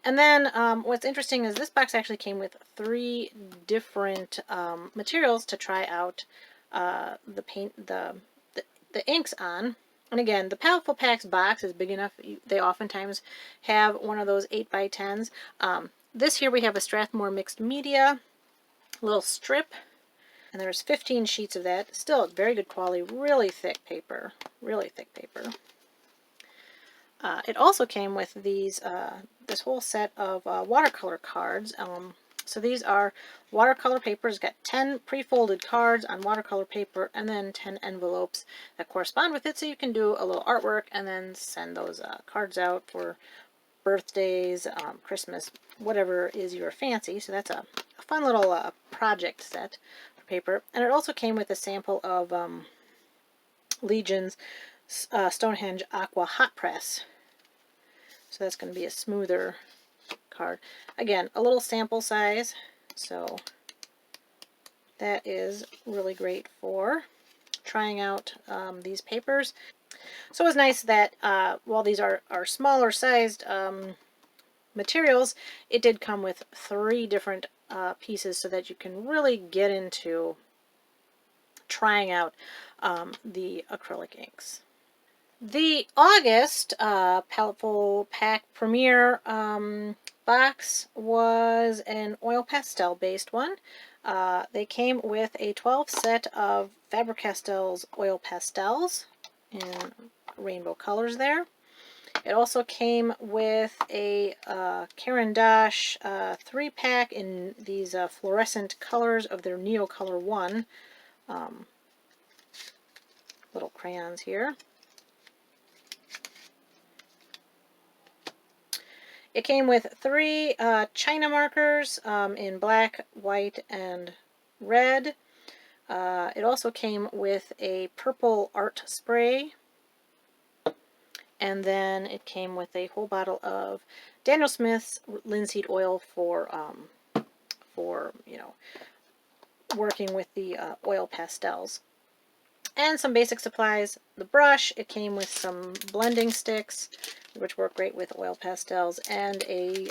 And then what's interesting is this box actually came with 3 different materials to try out the inks on. And again, the Paletteful Packs box is big enough. They oftentimes have one of those 8x10s. This here we have a Strathmore mixed media little strip, and there's 15 sheets of that. Still very good quality, really thick paper, really thick paper. It also came with these this whole set of watercolor cards. So these are watercolor papers. Got 10 pre-folded cards on watercolor paper, and then 10 envelopes that correspond with it, so you can do a little artwork and then send those cards out for birthdays, Christmas, whatever is your fancy. So that's a fun little project set for paper. And it also came with a sample of Legion's Stonehenge Aqua Hot Press. So that's going to be a smoother card. Again, a little sample size, so that is really great for trying out these papers. So it was nice that while these are smaller sized materials, it did come with 3 different pieces so that you can really get into trying out the acrylic inks. The August Paletteful Pack Premier box was an oil pastel based one. They came with a 12 set of Faber-Castell's oil pastels in rainbow colors there. It also came with a Caran d'Ache 3-pack in these fluorescent colors of their Neo Color 1 little crayons here. It came with 3 China markers in black, white, and red. It also came with a purple art spray. And then it came with a whole bottle of Daniel Smith's linseed oil for working with the oil pastels. And some basic supplies. The brush, it came with some blending sticks, which work great with oil pastels, and a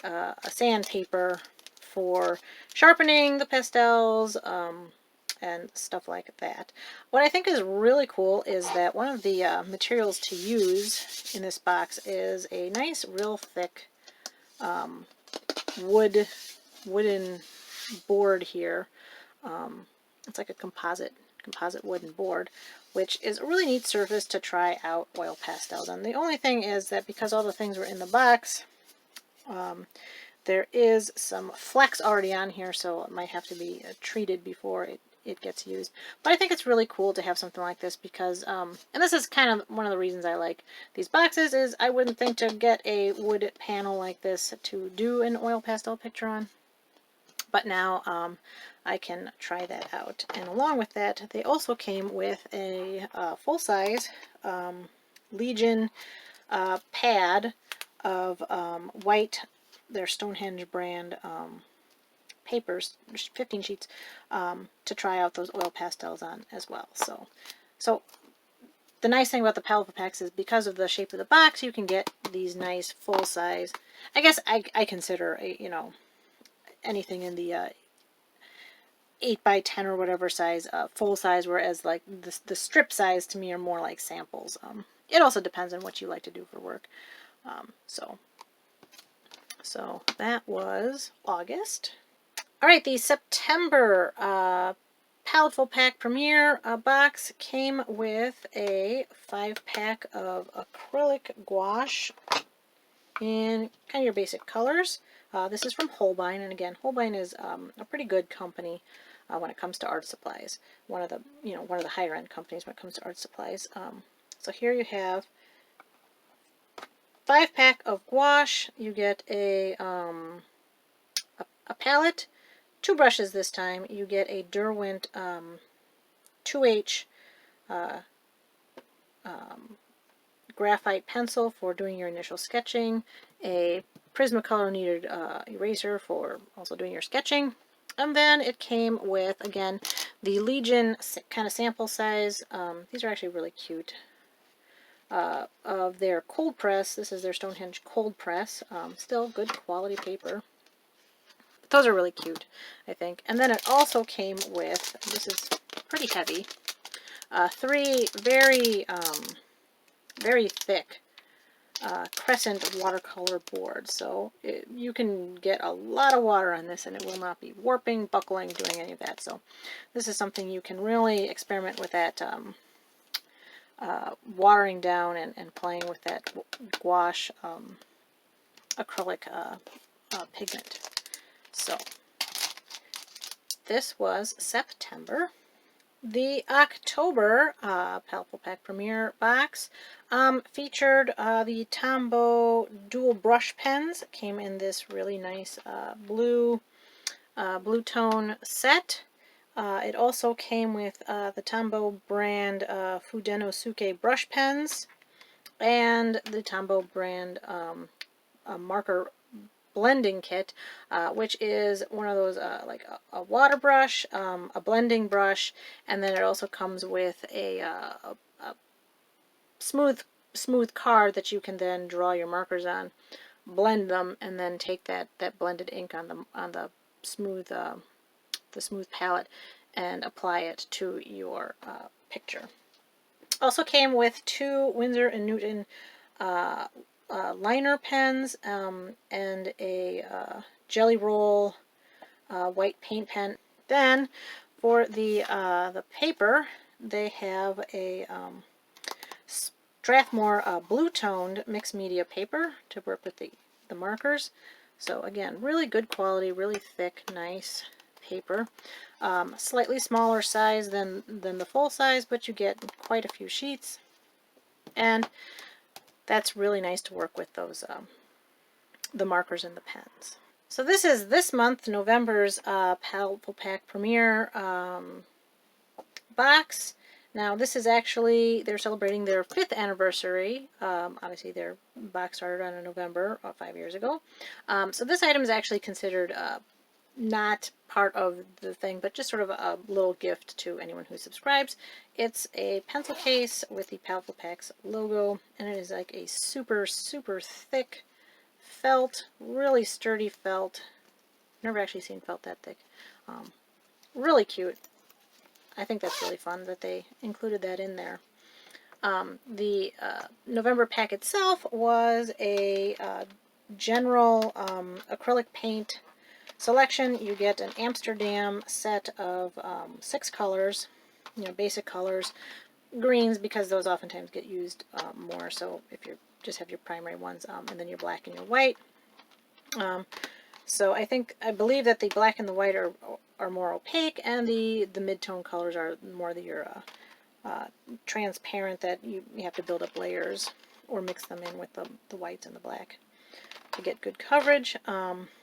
sandpaper for sharpening the pastels and stuff like that. What I think is really cool is that one of the materials to use in this box is a nice, real thick wooden board here. It's like a composite wooden board, which is a really neat surface to try out oil pastels on. The only thing is that because all the things were in the box, there is some flex already on here, so it might have to be treated before it gets used. But I think it's really cool to have something like this because, and this is kind of one of the reasons I like these boxes, is I wouldn't think to get a wood panel like this to do an oil pastel picture on. But now I can try that out. And along with that, they also came with a full-size Legion pad of white, their Stonehenge brand papers, 15 sheets, to try out those oil pastels on as well. So the nice thing about the Paletteful Packs is because of the shape of the box, you can get these nice full size. I guess I consider anything in the 8 by 10 or whatever size full size, whereas like the strip size to me are more like samples. It also depends on what you like to do for work. So that was August. All right, the September Paletteful Pack Premiere box came with a 5-pack of acrylic gouache in kind of your basic colors. This is from Holbein, and again, Holbein is a pretty good company when it comes to art supplies. One of the higher end companies when it comes to art supplies. So here you have 5-pack of gouache. You get a palette, 2 brushes this time. You get a Derwent 2H graphite pencil for doing your initial sketching, a Prismacolor kneaded eraser for also doing your sketching, and then it came with, again, the Legion kind of sample size. These are actually really cute. Of their cold press. This is their Stonehenge cold press. Still good quality paper. But those are really cute, I think. And then it also came with, this is pretty heavy, 3 very very thick crescent watercolor boards. So you can get a lot of water on this and it will not be warping, buckling, doing any of that. So this is something you can really experiment with that watering down and playing with that gouache acrylic pigment. So this was September. The October Paletteful Pack Premiere box featured the Tombow dual brush pens. It came in this really nice blue tone set. It also came with the Tombow brand Fudenosuke brush pens and the Tombow brand marker blending kit, which is one of those like a water brush, a blending brush, and then it also comes with a smooth card that you can then draw your markers on, blend them, and then take that blended ink on the smooth palette and apply it to your picture. Also came with 2 Winsor & Newton liner pens and a Jelly Roll white paint pen. Then for the paper, they have a Strathmore blue-toned mixed media paper to work with the markers. So again, really good quality, really thick, nice paper. Slightly smaller size than the full size, but you get quite a few sheets. And that's really nice to work with those the markers and the pens. So this is this month, November's Paletteful Pack Premiere box. Now this is actually, they're celebrating their 5th anniversary. Obviously their box started on November 5 years ago. So this item is actually considered not part of the thing, but just sort of a little gift to anyone who subscribes. It's a pencil case with the Paletteful Packs logo, and it is like a super thick felt, really sturdy felt. Never actually seen felt that thick. Really cute. I think that's really fun that they included that in there. The November pack itself was a general acrylic paint selection. You get an Amsterdam set of 6 colors, basic colors, greens because those oftentimes get used more. So if you just have your primary ones, and then your black and your white. So I believe that the black and the white are more opaque, and the mid-tone colors are more your transparent, that you have to build up layers or mix them in with the whites and the black to get good coverage.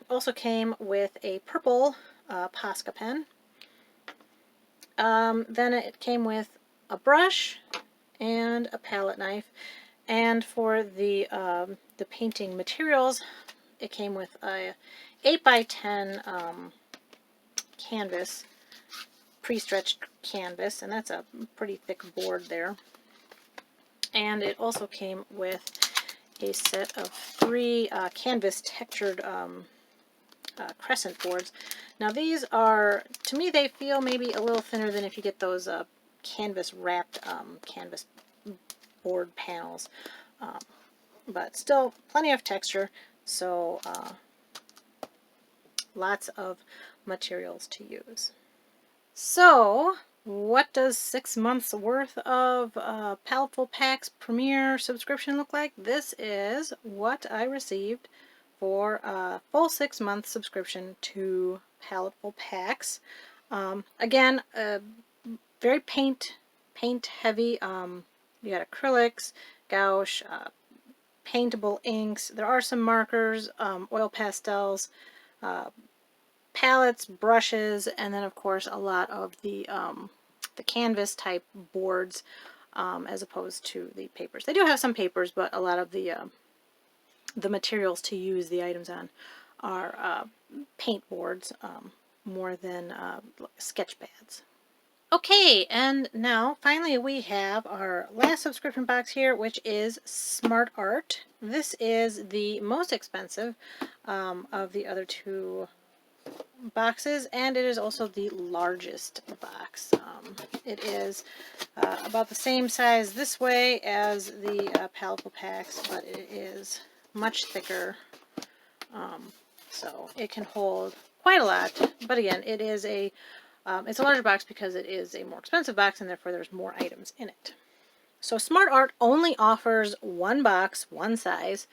Also came with a purple Posca pen. Then it came with a brush and a palette knife. And for the painting materials, it came with a 8x10 canvas, pre-stretched canvas, and that's a pretty thick board there. And it also came with a set of 3 canvas textured crescent boards. Now these are, to me, they feel maybe a little thinner than if you get those canvas wrapped canvas board panels, but still plenty of texture, so lots of materials to use. So what does 6 months worth of Paletteful Packs Premier subscription look like? This is what I received for a full 6-month subscription to Paletteful Packs. Again, very paint heavy. You got acrylics, gouache, paintable inks. There are some markers, oil pastels, palettes, brushes, and then of course a lot of the canvas type boards, as opposed to the papers. They do have some papers, but a lot of the materials to use the items on are paint boards, more than sketch pads. Okay, and now finally we have our last subscription box here, which is Smart Art. This is the most expensive of the other 2 boxes, and it is also the largest box. It is about the same size this way as the Paletteful Packs, but it is much thicker, so it can hold quite a lot. But again, it is it's a larger box because it is a more expensive box, and therefore there's more items in it. So Smart Art only offers 1 box, 1 size.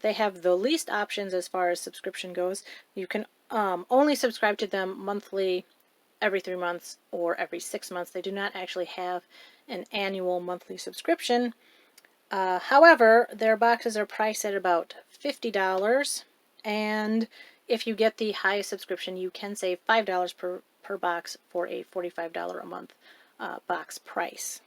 They have the least options as far as subscription goes. You can only subscribe to them monthly, every 3 months, or every 6 months. They do not actually have an annual monthly subscription. However, their boxes are priced at about $50, and if you get the highest subscription, you can save $5 per box for a $45 a month box price.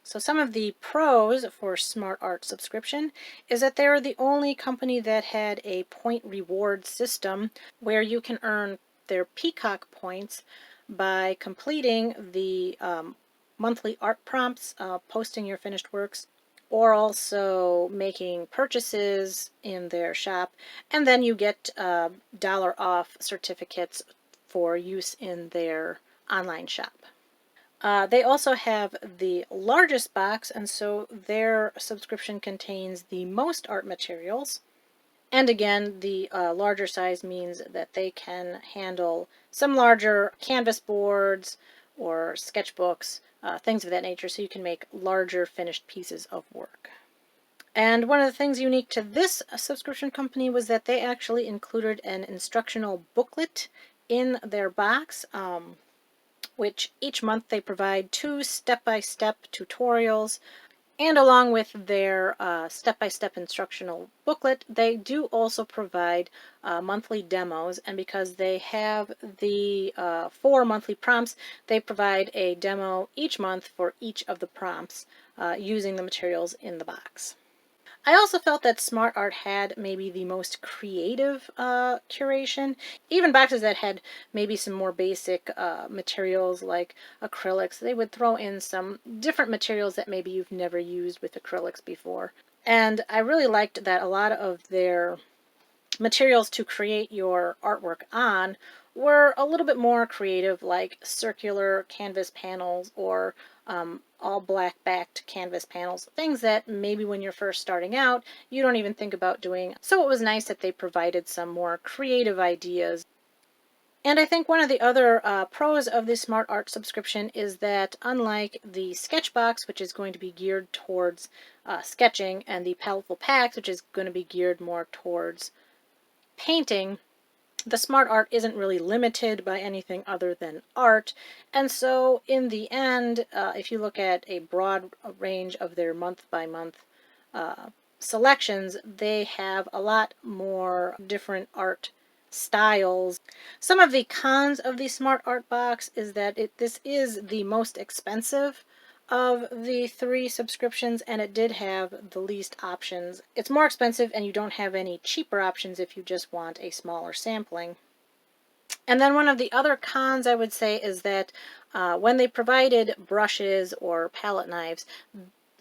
So some of the pros for Smart Art subscription is that they're the only company that had a point reward system where you can earn their Peacock points by completing the monthly art prompts, posting your finished works, or also making purchases in their shop, and then you get dollar off certificates for use in their online shop. They also have the largest box, and so their subscription contains the most art materials. And again, the larger size means that they can handle some larger canvas boards or sketchbooks, things of that nature, so you can make larger finished pieces of work. And one of the things unique to this subscription company was that they actually included an instructional booklet in their box, which each month they provide 2 step-by-step tutorials. And along with their step-by-step instructional booklet, they do also provide monthly demos. And because they have the 4 monthly prompts, they provide a demo each month for each of the prompts using the materials in the box. I also felt that Smart Art had maybe the most creative curation. Even boxes that had maybe some more basic materials like acrylics, they would throw in some different materials that maybe you've never used with acrylics before. And I really liked that a lot of their materials to create your artwork on were a little bit more creative, like circular canvas panels or all black backed canvas panels, things that maybe when you're first starting out you don't even think about doing. So it was nice that they provided some more creative ideas. And I think one of the other pros of the Smart Art subscription is that unlike the SketchBox, which is going to be geared towards sketching, and the Paletteful Packs, which is going to be geared more towards painting, the Smart Art isn't really limited by anything other than art. And so in the end, if you look at a broad range of their month-by-month selections, they have a lot more different art styles. Some of the cons of the Smart Art box is that this is the most expensive of the 3 subscriptions, and it did have the least options. It's more expensive, and you don't have any cheaper options if you just want a smaller sampling. And then one of the other cons I would say is that when they provided brushes or palette knives,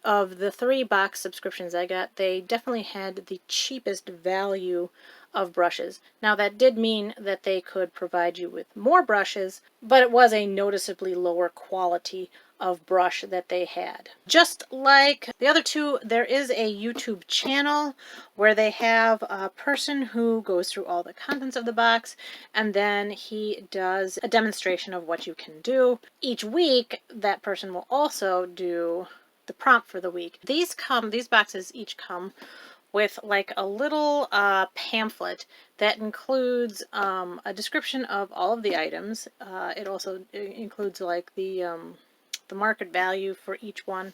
of the 3 box subscriptions I got, they definitely had the cheapest value of brushes. Now that did mean that they could provide you with more brushes, but it was a noticeably lower quality of brush that they had. Just like the other 2, there is a YouTube channel where they have a person who goes through all the contents of the box, and then he does a demonstration of what you can do. Each week, that person will also do the prompt for the week. These boxes each come with like a little pamphlet that includes a description of all of the items. It also includes like the market value for each one.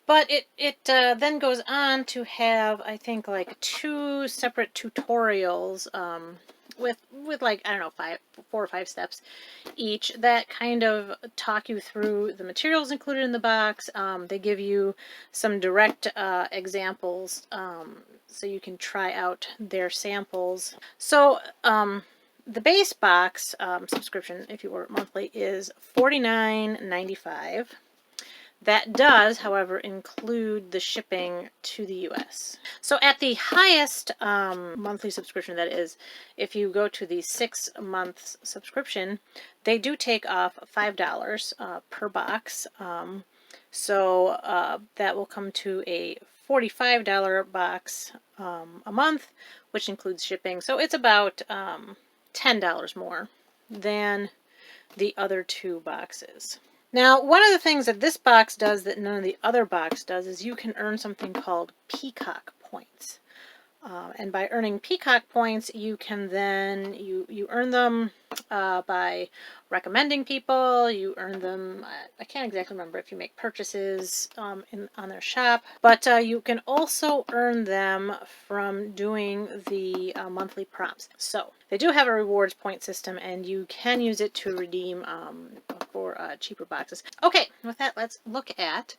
But it then goes on to have, I think, like 2 separate tutorials with like, I don't know, 4 or 5 steps each that kind of talk you through the materials included in the box. They give you some direct examples so you can try out their samples. So the base box subscription, if you order monthly, is $49.95. That does, however, include the shipping to the US. So at the highest monthly subscription, that is, if you go to the 6 months subscription, they do take off $5 per box. So that will come to a $45 box a month, which includes shipping. So it's about $10 more than the other 2 boxes. Now, one of the things that this box does that none of the other box does is you can earn something called Peacock points. And by earning Peacock points, you can then, you earn them by recommending people. You earn them, I can't exactly remember if you make purchases on their shop, but you can also earn them from doing the monthly prompts. So they do have a rewards point system, and you can use it to redeem for cheaper boxes. Okay, with that, let's look at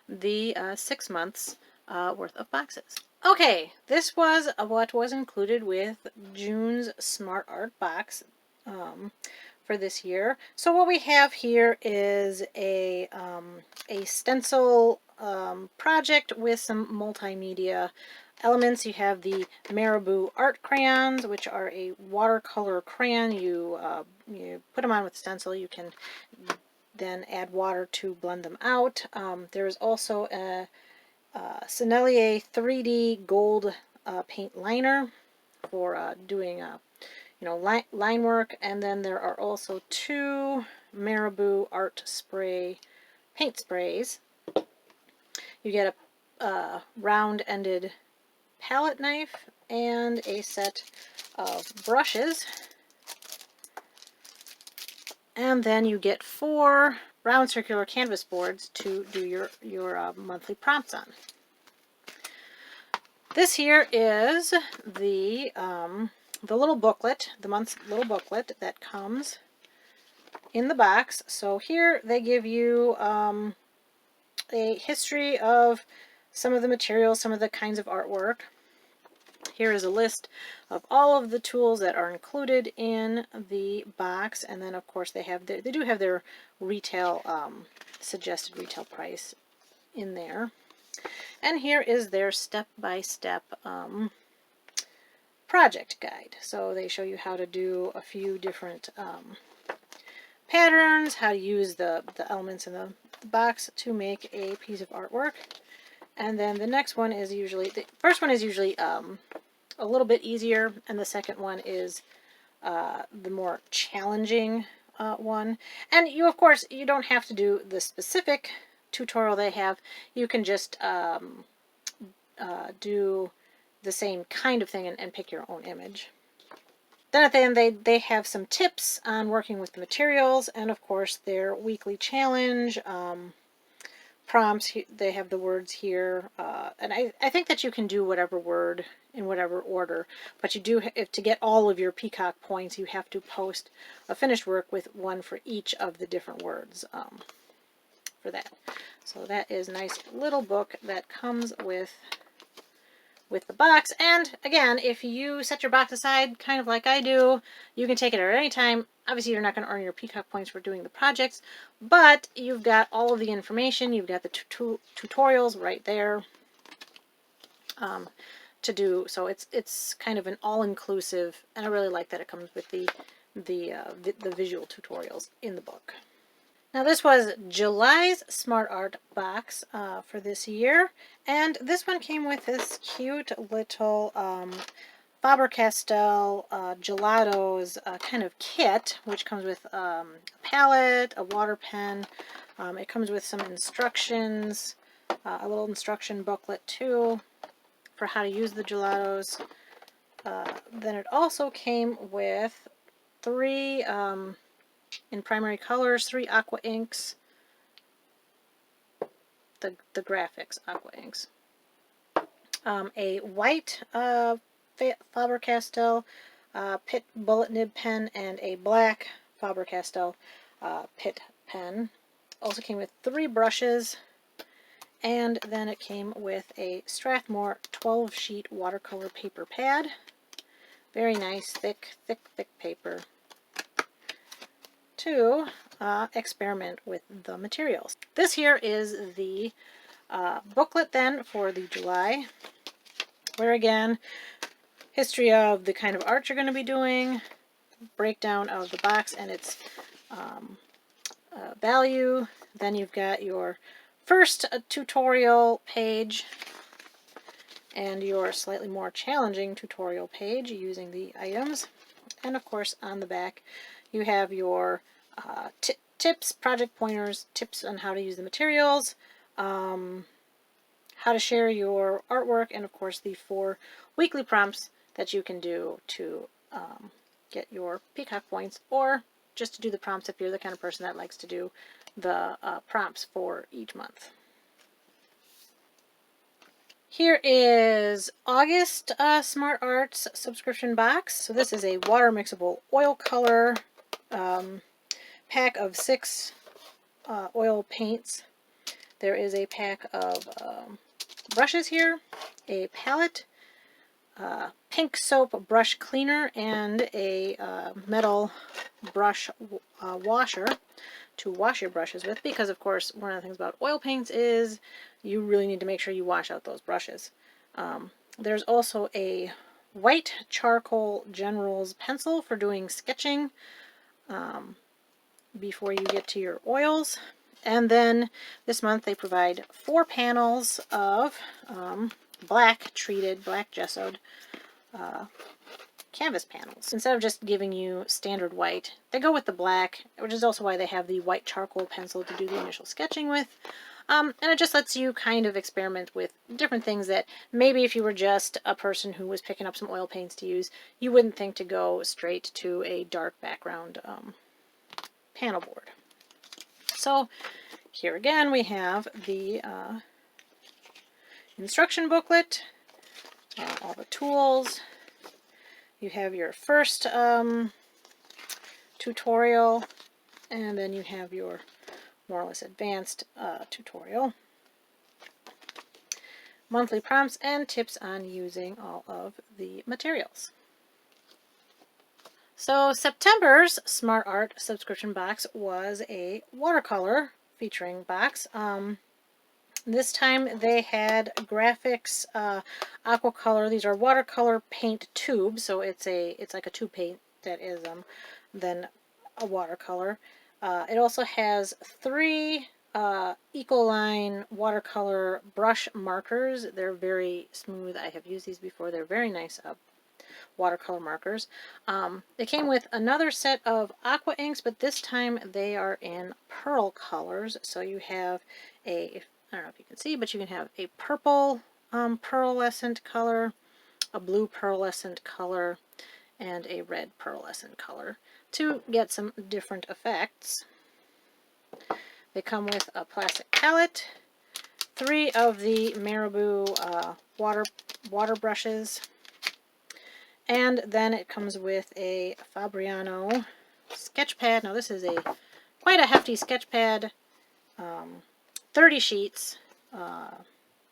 the 6 months worth of boxes. Okay, this was what was included with June's Smart Art box for this year. So what we have here is a stencil project with some multimedia elements. You have the Marabou art crayons, which are a watercolor crayon. You put them on with stencil. You can then add water to blend them out. There is also a Sennelier 3D gold paint liner for doing line work, and then there are also 2 Marabou art spray paint sprays. You get a round-ended palette knife and a set of brushes, and then you get 4 round circular canvas boards to do your monthly prompts on. This here is the little booklet, the month's little booklet that comes in the box. So here they give you a history of some of the materials, some of the kinds of artwork. Here is a list of all of the tools that are included in the box, and then of course they do have their retail suggested retail price in there. And here is their step-by-step project guide. So they show you how to do a few different patterns, how to use the elements in the box to make a piece of artwork. And then the next one is usually, the first one is usually a little bit easier, and the second one is the more challenging one. And you, of course, you don't have to do the specific tutorial they have. You can just do the same kind of thing and pick your own image. Then at the end, they have some tips on working with the materials, and of course their weekly challenge, prompts. They have the words here, and I think that you can do whatever word in whatever order, but you do, to get all of your Peacock points, you have to post a finished work with one for each of the different words for that. So that is a nice little book that comes with the box. And again, if you set your box aside kind of like I do, you can take it at any time. Obviously you're not going to earn your Peacock points for doing the projects, but you've got all of the information. You've got the tutorials right there to do. So it's kind of an all-inclusive, and I really like that it comes with the visual tutorials in the book. Now this was July's Smart Art box for this year, and this one came with this cute little Faber-Castell Gelatos kind of kit, which comes with a palette, a water pen. It comes with some instructions, a little instruction booklet too for how to use the gelatos. Then it also came with 3 in primary colors, 3 aqua inks, the graphics aqua inks, a white Faber-Castell Pitt bullet nib pen, and a black Faber-Castell Pitt pen. Also came with 3 brushes, and then it came with a Strathmore 12-sheet watercolor paper pad. Very nice, thick paper to experiment with the materials. This here is the booklet then for the July, where again, history of the kind of art you're going to be doing, breakdown of the box and its value. Then you've got your first tutorial page and your slightly more challenging tutorial page using the items. And of course on the back you have your tips, project pointers, tips on how to use the materials, how to share your artwork, and of course the 4 weekly prompts that you can do to get your Peacock points, or just to do the prompts if you're the kind of person that likes to do the prompts for each month. Here is August Smart Arts subscription box. So this is a water mixable oil color pack of 6 oil paints. There is a pack of brushes here, a palette, pink soap brush cleaner, and a metal brush washer to wash your brushes with, because of course one of the things about oil paints is you really need to make sure you wash out those brushes. There's also a white charcoal general's pencil for doing sketching before you get to your oils. And then this month they provide 4 panels of black gessoed canvas panels. Instead of just giving you standard white, they go with the black, which is also why they have the white charcoal pencil to do the initial sketching with. And it just lets you kind of experiment with different things that maybe if you were just a person who was picking up some oil paints to use, you wouldn't think to go straight to a dark background panel board. So here again we have the instruction booklet, all the tools. You have your first tutorial, and then you have your more or less advanced tutorial. Monthly prompts and tips on using all of the materials. So September's Smart Art subscription box was a watercolor featuring box. This time they had graphics, aqua color. These are watercolor paint tubes, so it's like a tube paint that is then a watercolor. It also has 3 Ecoline watercolor brush markers. They're very smooth. I have used these before. They're very nice watercolor markers. They came with another set of aqua inks, but this time they are in pearl colors. So you have a, I don't know if you can see, but you can have a purple pearlescent color, a blue pearlescent color, and a red pearlescent color to get some different effects. They come with a plastic palette, 3 of the Marabou water brushes, and then it comes with a Fabriano sketch pad. Now this is quite a hefty sketch pad. 30 sheets. I'm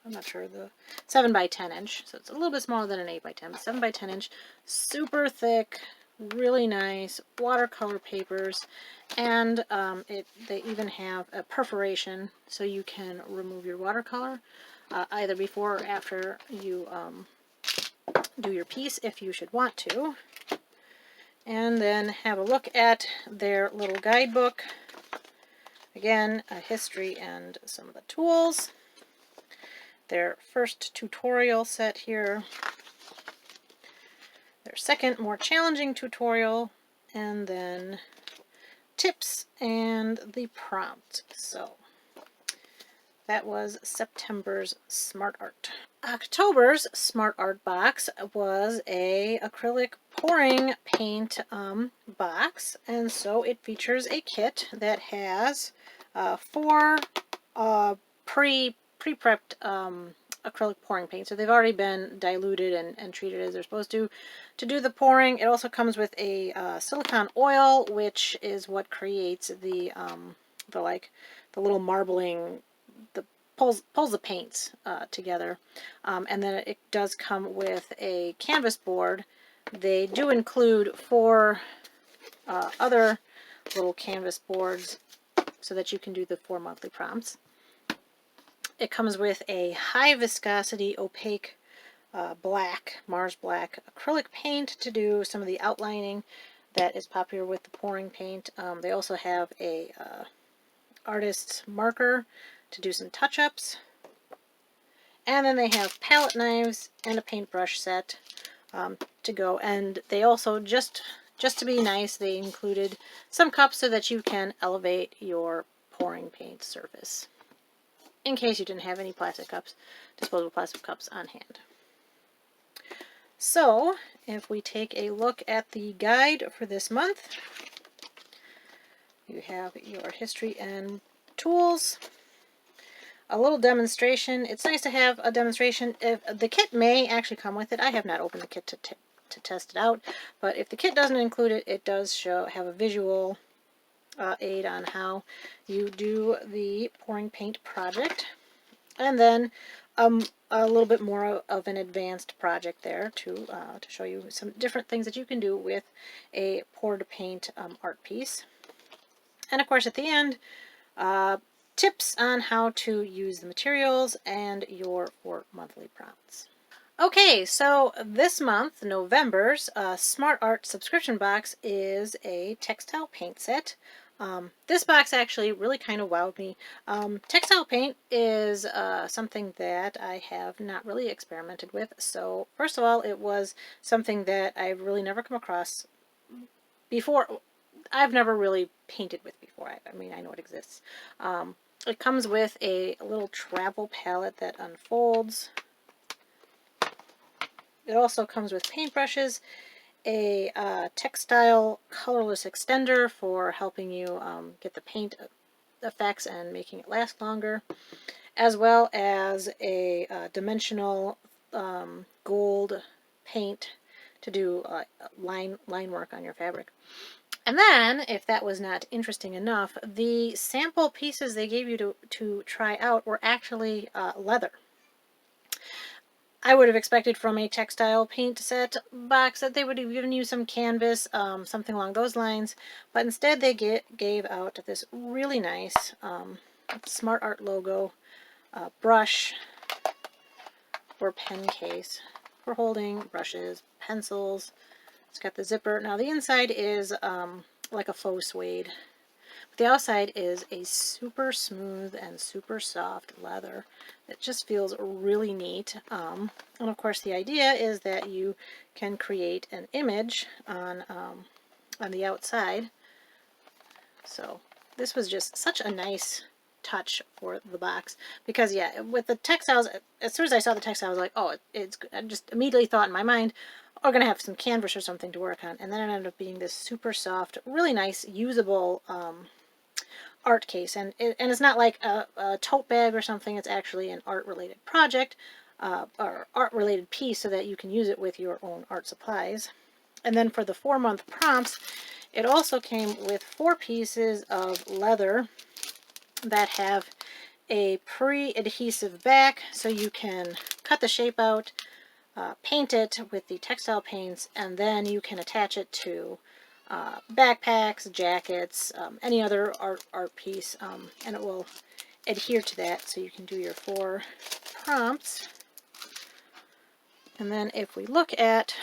not sure, the 7 by 10 inch, so it's a little bit smaller than an 8 by 10, but 7 by 10 inch, super thick, really nice watercolor papers, and they even have a perforation so you can remove your watercolor either before or after you do your piece if you should want to. And then have a look at their little guidebook. Again, a history and some of the tools. Their first tutorial set here. Their second, more challenging tutorial. And then tips and the prompt. So that was September's Smart Art. October's Smart Art box was a acrylic pouring paint box, and so it features a kit that has 4 pre-prepped acrylic pouring paint. So they've already been diluted and treated as they're supposed to do the pouring. It also comes with a silicone oil, which is what creates the little marbling, pulls the paints together. And then it does come with a canvas board. They do include 4 other little canvas boards so that you can do the 4 monthly prompts. It comes with a high viscosity opaque Mars Black acrylic paint to do some of the outlining that is popular with the pouring paint. They also have a artist's marker to do some touch-ups. And then they have palette knives and a paintbrush set to go. And they also, just to be nice, they included some cups so that you can elevate your pouring paint surface, in case you didn't have any plastic cups, disposable plastic cups on hand. So, if we take a look at the guide for this month, you have your history and tools, a little demonstration. It's nice to have a demonstration. If the kit may actually come with it. I have not opened the kit to test it out, but if the kit doesn't include it, it does have a visual aid on how you do the pouring paint project. And then a little bit more of an advanced project there to show you some different things that you can do with a pour to paint art piece. And of course at the end, tips on how to use the materials and your 4 monthly prompts. Okay, so this month, November's Smart Art subscription box is a textile paint set. This box actually really kind of wowed me. Textile paint is something that I have not really experimented with. So first of all, it was something that I've really never come across before. I've never really painted with before. I mean, I know it exists. It comes with a little travel palette that unfolds. It also comes with paintbrushes, a textile colorless extender for helping you get the paint effects and making it last longer, as well as a dimensional gold paint to do line work on your fabric. And then, if that was not interesting enough, the sample pieces they gave you to try out were actually leather. I would have expected from a textile paint set box that they would have given you some canvas, something along those lines, but instead they gave out this really nice Smart Art logo brush or pen case for holding brushes, pencils. It's got the zipper. Now the inside is like a faux suede. The outside is a super smooth and super soft leather. It just feels really neat. And of course the idea is that you can create an image on the outside. So this was just such a nice touch for the box, because yeah, with the textiles, as soon as I saw the textile I was like, oh, I just immediately thought in my mind, we're going to have some canvas or something to work on. And then it ended up being this super soft, really nice, usable art case. And it's not like a tote bag or something. It's actually an art-related project or art-related piece so that you can use it with your own art supplies. And then for the 4-month prompts, it also came with 4 pieces of leather that have a pre-adhesive back so you can cut the shape out, paint it with the textile paints, and then you can attach it to backpacks, jackets, any other art piece, and it will adhere to that. So you can do your 4 prompts. And then if we look at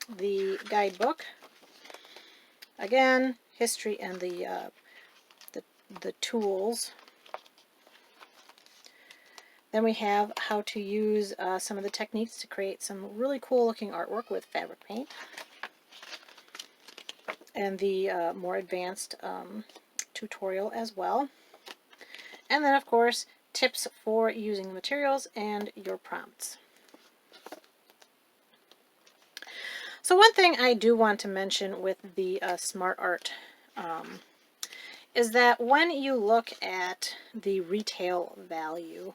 the guidebook, again, history and the tools. Then we have how to use some of the techniques to create some really cool looking artwork with fabric paint. And the more advanced tutorial as well. And then, of course, tips for using the materials and your prompts. So one thing I do want to mention with the Smart Art is that when you look at the retail value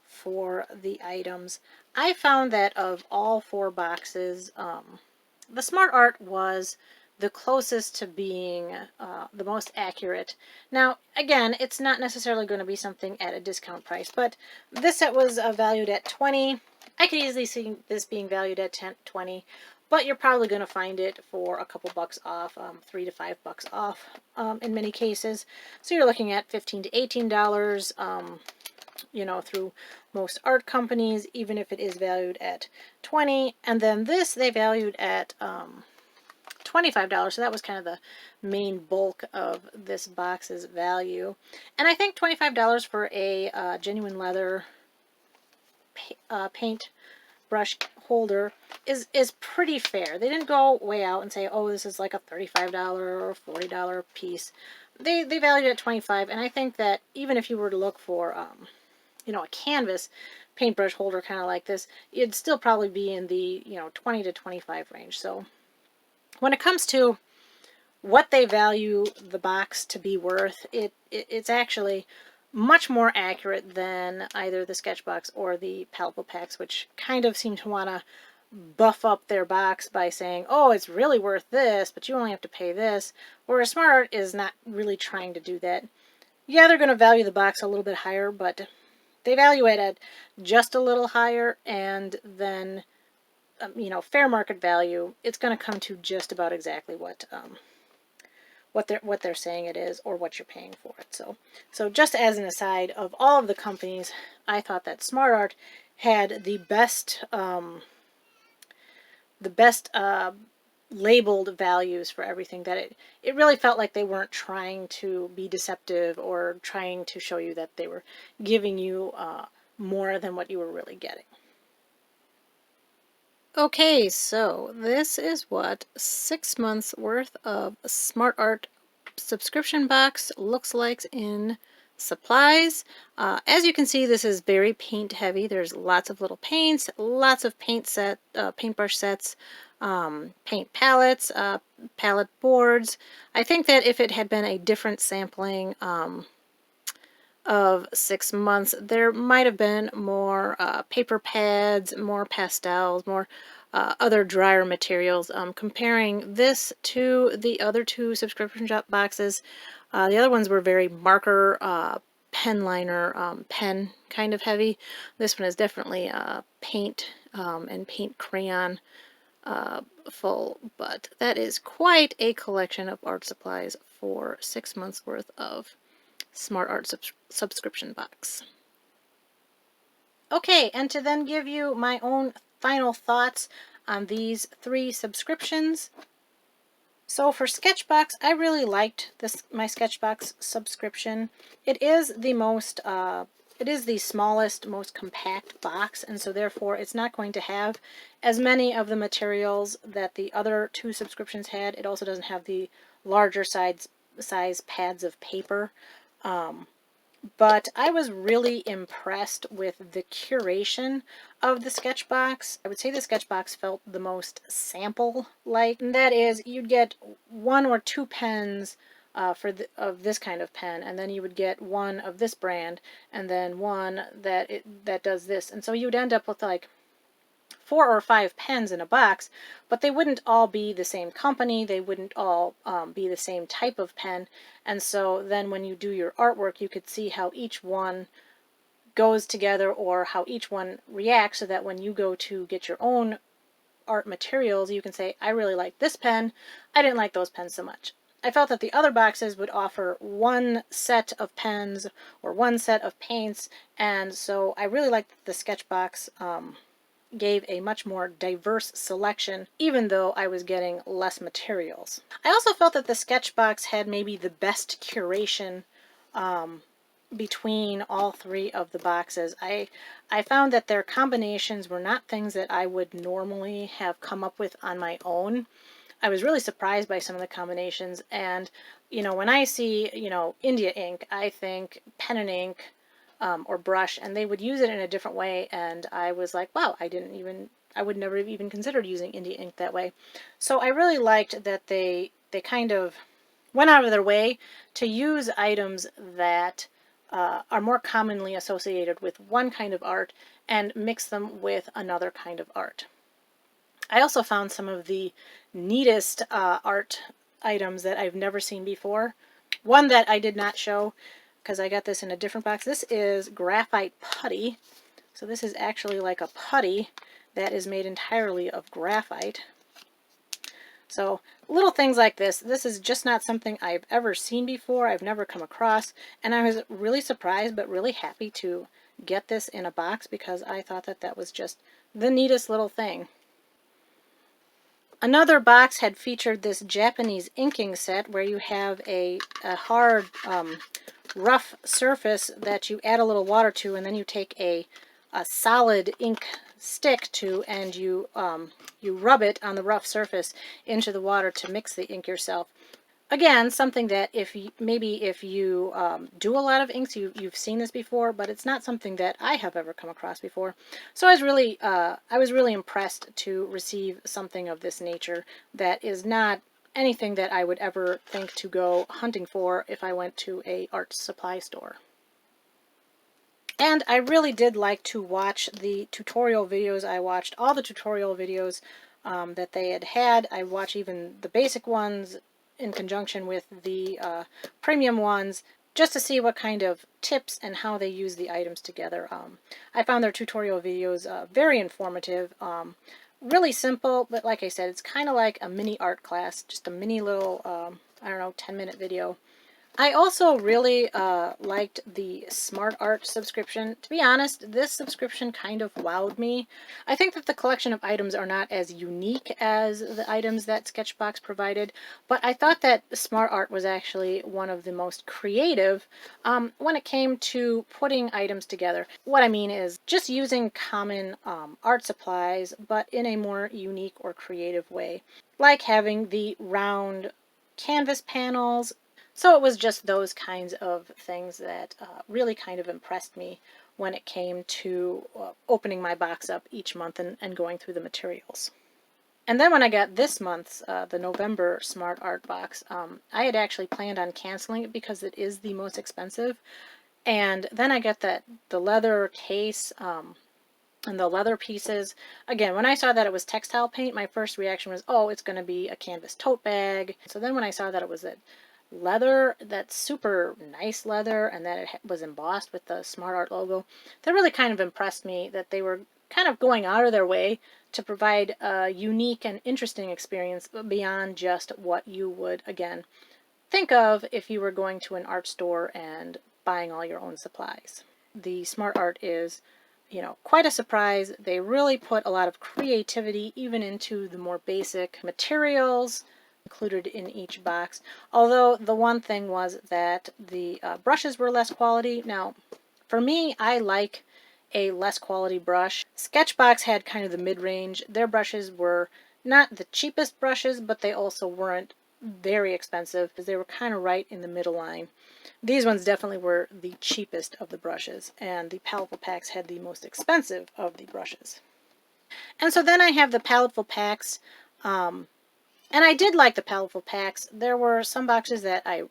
for the items, I found that of all 4 boxes, the Smart Art was the closest to being the most accurate. Now, again, it's not necessarily going to be something at a discount price, but this set was valued at $20. I could easily see this being valued at $20, but you're probably going to find it for a couple bucks off, $3 to $5 off in many cases. So you're looking at $15 to $18, you know, through most art companies, even if it is valued at $20. And then this they valued at $25, so that was kind of the main bulk of this box's value. And I think $25 for a genuine leather paint brush holder is pretty fair. They didn't go way out and say, oh, this is like a $35 or $40 piece. They valued it at $25, and I think that even if you were to look for you know, a canvas paintbrush holder kind of like this, it'd still probably be in the, you know, 20 to 25 range. So when it comes to what they value the box to be worth, it's actually much more accurate than either the SketchBox or the Paletteful Packs, which kind of seem to want to buff up their box by saying, oh, it's really worth this, but you only have to pay this, whereas Smart Art is not really trying to do that. Yeah, they're going to value the box a little bit higher, but they value it at just a little higher, and then you know, fair market value, it's going to come to just about exactly what they're saying it is, or what you're paying for it. So just as an aside, of all of the companies, I thought that Smart Art had the best labeled values for everything. That it really felt like they weren't trying to be deceptive or trying to show you that they were giving you more than what you were really getting. Okay, so this is what 6 months worth of Smart Art subscription box looks like in supplies. As you can see, this is very paint heavy. There's lots of little paints, lots of paintbrush sets, paint palettes, palette boards. I think that if it had been a different sampling of 6 months, there might have been more paper pads, more pastels, more other drier materials. Comparing this to the other 2 subscription boxes, the other ones were very marker, pen liner, pen kind of heavy. This one is definitely paint and paint crayon full, but that is quite a collection of art supplies for 6 months worth of Smart Art subscription box. Okay, and to then give you my own final thoughts on these 3 subscriptions. So for SketchBox, I really liked my SketchBox subscription. It is the smallest, most compact box, and so therefore it's not going to have as many of the materials that the other 2 subscriptions had. It also doesn't have the larger size pads of paper. But I was really impressed with the curation of the Sketchbox. I would say the Sketchbox felt the most sample-like. And that is, you'd get 1 or 2 pens of this kind of pen, and then you would get 1 of this brand, and then 1 that does this. And so you would end up with like 4 or 5 pens in a box, but they wouldn't all be the same company, they wouldn't all be the same type of pen, and so then when you do your artwork, you could see how each one goes together or how each one reacts, so that when you go to get your own art materials, you can say, I really like this pen, I didn't like those pens so much. I felt that the other boxes would offer one set of pens or one set of paints, and so I really liked the SketchBox gave a much more diverse selection, even though I was getting less materials. I also felt that the SketchBox had maybe the best curation between all 3 of the boxes. I found that their combinations were not things that I would normally have come up with on my own. I was really surprised by some of the combinations, and when I see India ink, I think pen and ink or brush, and they would use it in a different way, and I was like, wow, I would never have even considered using India ink that way. So I really liked that they kind of went out of their way to use items that are more commonly associated with one kind of art and mix them with another kind of art. I also found some of the neatest art items that I've never seen before. One that I did not show because I got this in a different box. This is graphite putty. So this is actually like a putty that is made entirely of graphite. So little things like this is just not something I've ever seen before, I've never come across, and I was really surprised but really happy to get this in a box because I thought that that was just the neatest little thing. Another box had featured this Japanese inking set where you have a hard, rough surface that you add a little water to, and then you take a solid ink stick to, and you rub it on the rough surface into the water to mix the ink yourself. Again, something that if you do a lot of inks, you've seen this before, but it's not something that I have ever come across before. So I was really impressed to receive something of this nature that is not anything that I would ever think to go hunting for if I went to a art supply store. And I really did like to watch the tutorial videos. I watched all the tutorial videos that they had. I watched even the basic ones in conjunction with the premium ones, just to see what kind of tips and how they use the items together. I found their tutorial videos very informative, really simple, but like I said, it's kind of like a mini art class, just a mini little, I don't know, 10-minute video. I also really liked the Smart Art subscription. To be honest, this subscription kind of wowed me. I think that the collection of items are not as unique as the items that SketchBox provided, but I thought that Smart Art was actually one of the most creative when it came to putting items together. What I mean is just using common art supplies, but in a more unique or creative way, like having the round canvas panels. So it was just those kinds of things that really kind of impressed me when it came to opening my box up each month and going through the materials. And then when I got this month's, the November Smart Art box, I had actually planned on canceling it because it is the most expensive. And then I got the leather case and the leather pieces. Again, when I saw that it was textile paint, my first reaction was, oh, it's going to be a canvas tote bag. So then when I saw that it was leather, that super nice leather, and that it was embossed with the Smart Art logo, that really kind of impressed me that they were kind of going out of their way to provide a unique and interesting experience beyond just what you would, again, think of if you were going to an art store and buying all your own supplies. The Smart Art is, quite a surprise. They really put a lot of creativity even into the more basic materials included in each box. Although the one thing was that the brushes were less quality. Now, for me, I like a less quality brush. SketchBox had kind of the mid-range. Their brushes were not the cheapest brushes, but they also weren't very expensive because they were kind of right in the middle line. These ones definitely were the cheapest of the brushes, and the Paletteful Packs had the most expensive of the brushes. And so then I have the Paletteful Packs, and I did like the Paletteful Packs. There were some boxes that I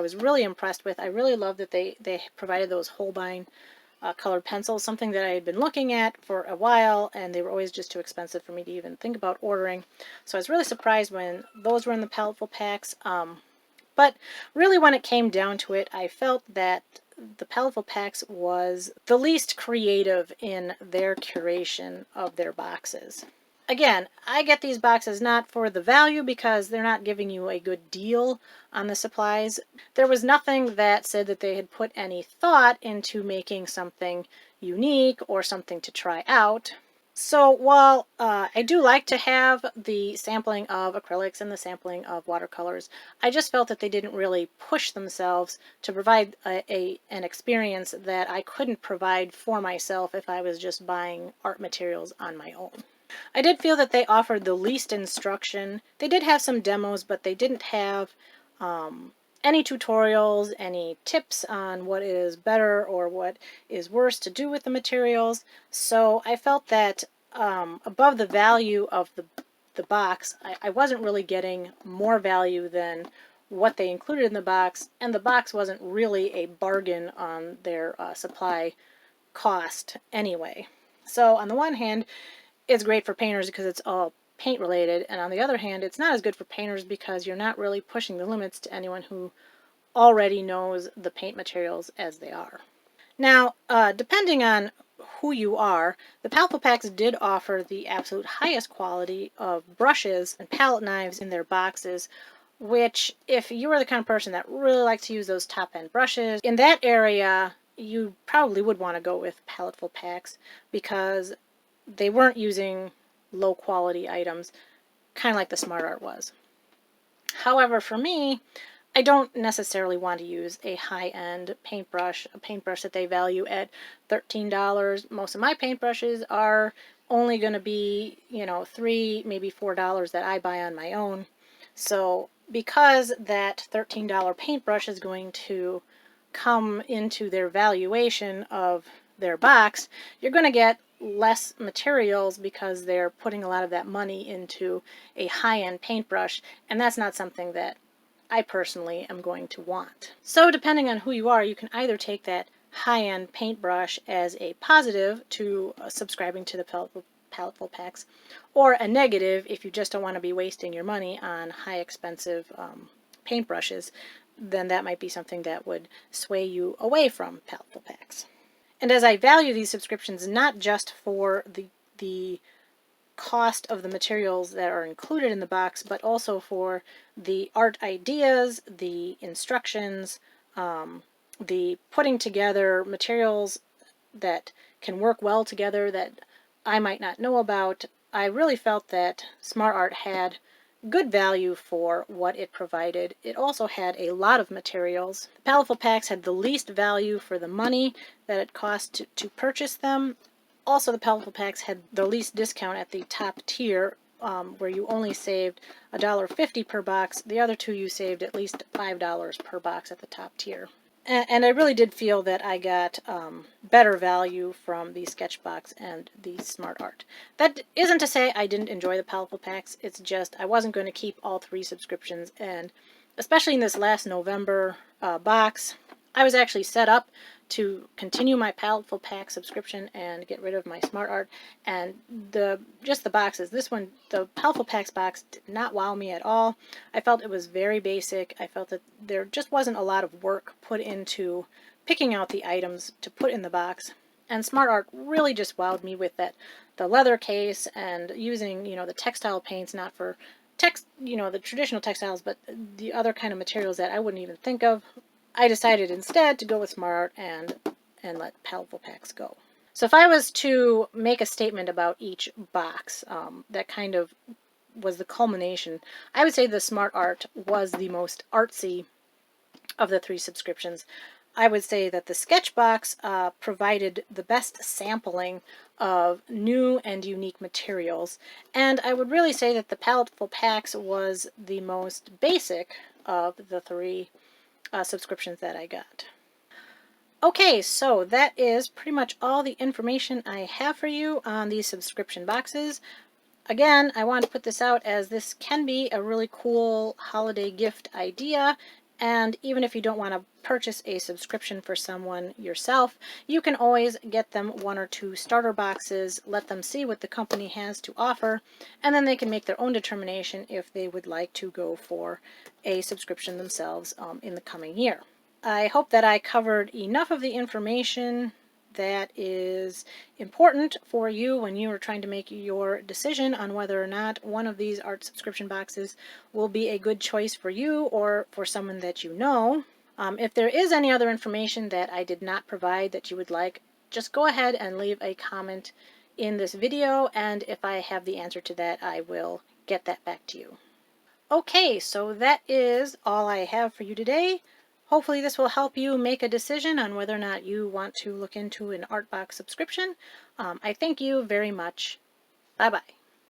was really impressed with. I really loved that they provided those Holbein colored pencils, something that I had been looking at for a while, and they were always just too expensive for me to even think about ordering. So I was really surprised when those were in the Paletteful Packs. But really, when it came down to it, I felt that the Paletteful Packs was the least creative in their curation of their boxes. Again, I get these boxes not for the value because they're not giving you a good deal on the supplies. There was nothing that said that they had put any thought into making something unique or something to try out. So while I do like to have the sampling of acrylics and the sampling of watercolors, I just felt that they didn't really push themselves to provide an experience that I couldn't provide for myself if I was just buying art materials on my own. I did feel that they offered the least instruction. They did have some demos, but they didn't have any tutorials, any tips on what is better or what is worse to do with the materials. So I felt that above the value of the box, I wasn't really getting more value than what they included in the box, and the box wasn't really a bargain on their supply cost anyway. So on the one hand, it's great for painters because it's all paint related, and on the other hand, it's not as good for painters because you're not really pushing the limits to anyone who already knows the paint materials as they are. Now, depending on who you are, the Paletteful Packs did offer the absolute highest quality of brushes and palette knives in their boxes, which, if you are the kind of person that really likes to use those top-end brushes, in that area, you probably would want to go with Paletteful Packs because they weren't using low quality items, kind of like the Smart Art was. However, for me, I don't necessarily want to use a high-end paintbrush, a paintbrush that they value at $13. Most of my paintbrushes are only going to be, $3, maybe $4 that I buy on my own. So because that $13 paintbrush is going to come into their valuation of their box, you're going to get less materials because they're putting a lot of that money into a high-end paintbrush, and that's not something that I personally am going to want. So depending on who you are, you can either take that high-end paintbrush as a positive to subscribing to the Paletteful Packs, or a negative if you just don't want to be wasting your money on high expensive paintbrushes. Then that might be something that would sway you away from Paletteful Packs. And as I value these subscriptions not just for the cost of the materials that are included in the box, but also for the art ideas, the instructions, the putting together materials that can work well together that I might not know about, I really felt that Smart Art had good value for what it provided. It also had a lot of materials. The Paletteful Packs had the least value for the money that it cost to purchase them. Also, the Paletteful Packs had the least discount at the top tier, where you only saved $1.50 per box. The other two you saved at least $5 per box at the top tier. And I really did feel that I got better value from the SketchBox and the Smart Art. That isn't to say I didn't enjoy the Paletteful Packs. It's just I wasn't going to keep all three subscriptions. And especially in this last November box, I was actually set up to continue my Paletteful Pack subscription and get rid of my Smart Art. And just the boxes, this one, the Paletteful Packs box, did not wow me at all. I felt it was very basic. I felt that there just wasn't a lot of work put into picking out the items to put in the box. And Smart Art really just wowed me with the leather case and using, the textile paints, not for the traditional textiles, but the other kind of materials that I wouldn't even think of. I decided instead to go with Smart Art and let Paletteful Packs go. So if I was to make a statement about each box, that kind of was the culmination, I would say the Smart Art was the most artsy of the three subscriptions. I would say that the SketchBox provided the best sampling of new and unique materials, and I would really say that the Paletteful Packs was the most basic of the three subscriptions that I got. Okay, so that is pretty much all the information I have for you on these subscription boxes. Again, I want to put this out as this can be a really cool holiday gift idea, And even if you don't want to purchase a subscription for someone yourself, you can always get them 1 or 2 starter boxes, let them see what the company has to offer, and then they can make their own determination if they would like to go for a subscription themselves in the coming year. I hope that I covered enough of the information that is important for you when you are trying to make your decision on whether or not one of these art subscription boxes will be a good choice for you or for someone that you know. If there is any other information that I did not provide that you would like, just go ahead and leave a comment in this video, and if I have the answer to that, I will get that back to you. Okay, so that is all I have for you today. Hopefully this will help you make a decision on whether or not you want to look into an Artbox subscription. I thank you very much. Bye-bye.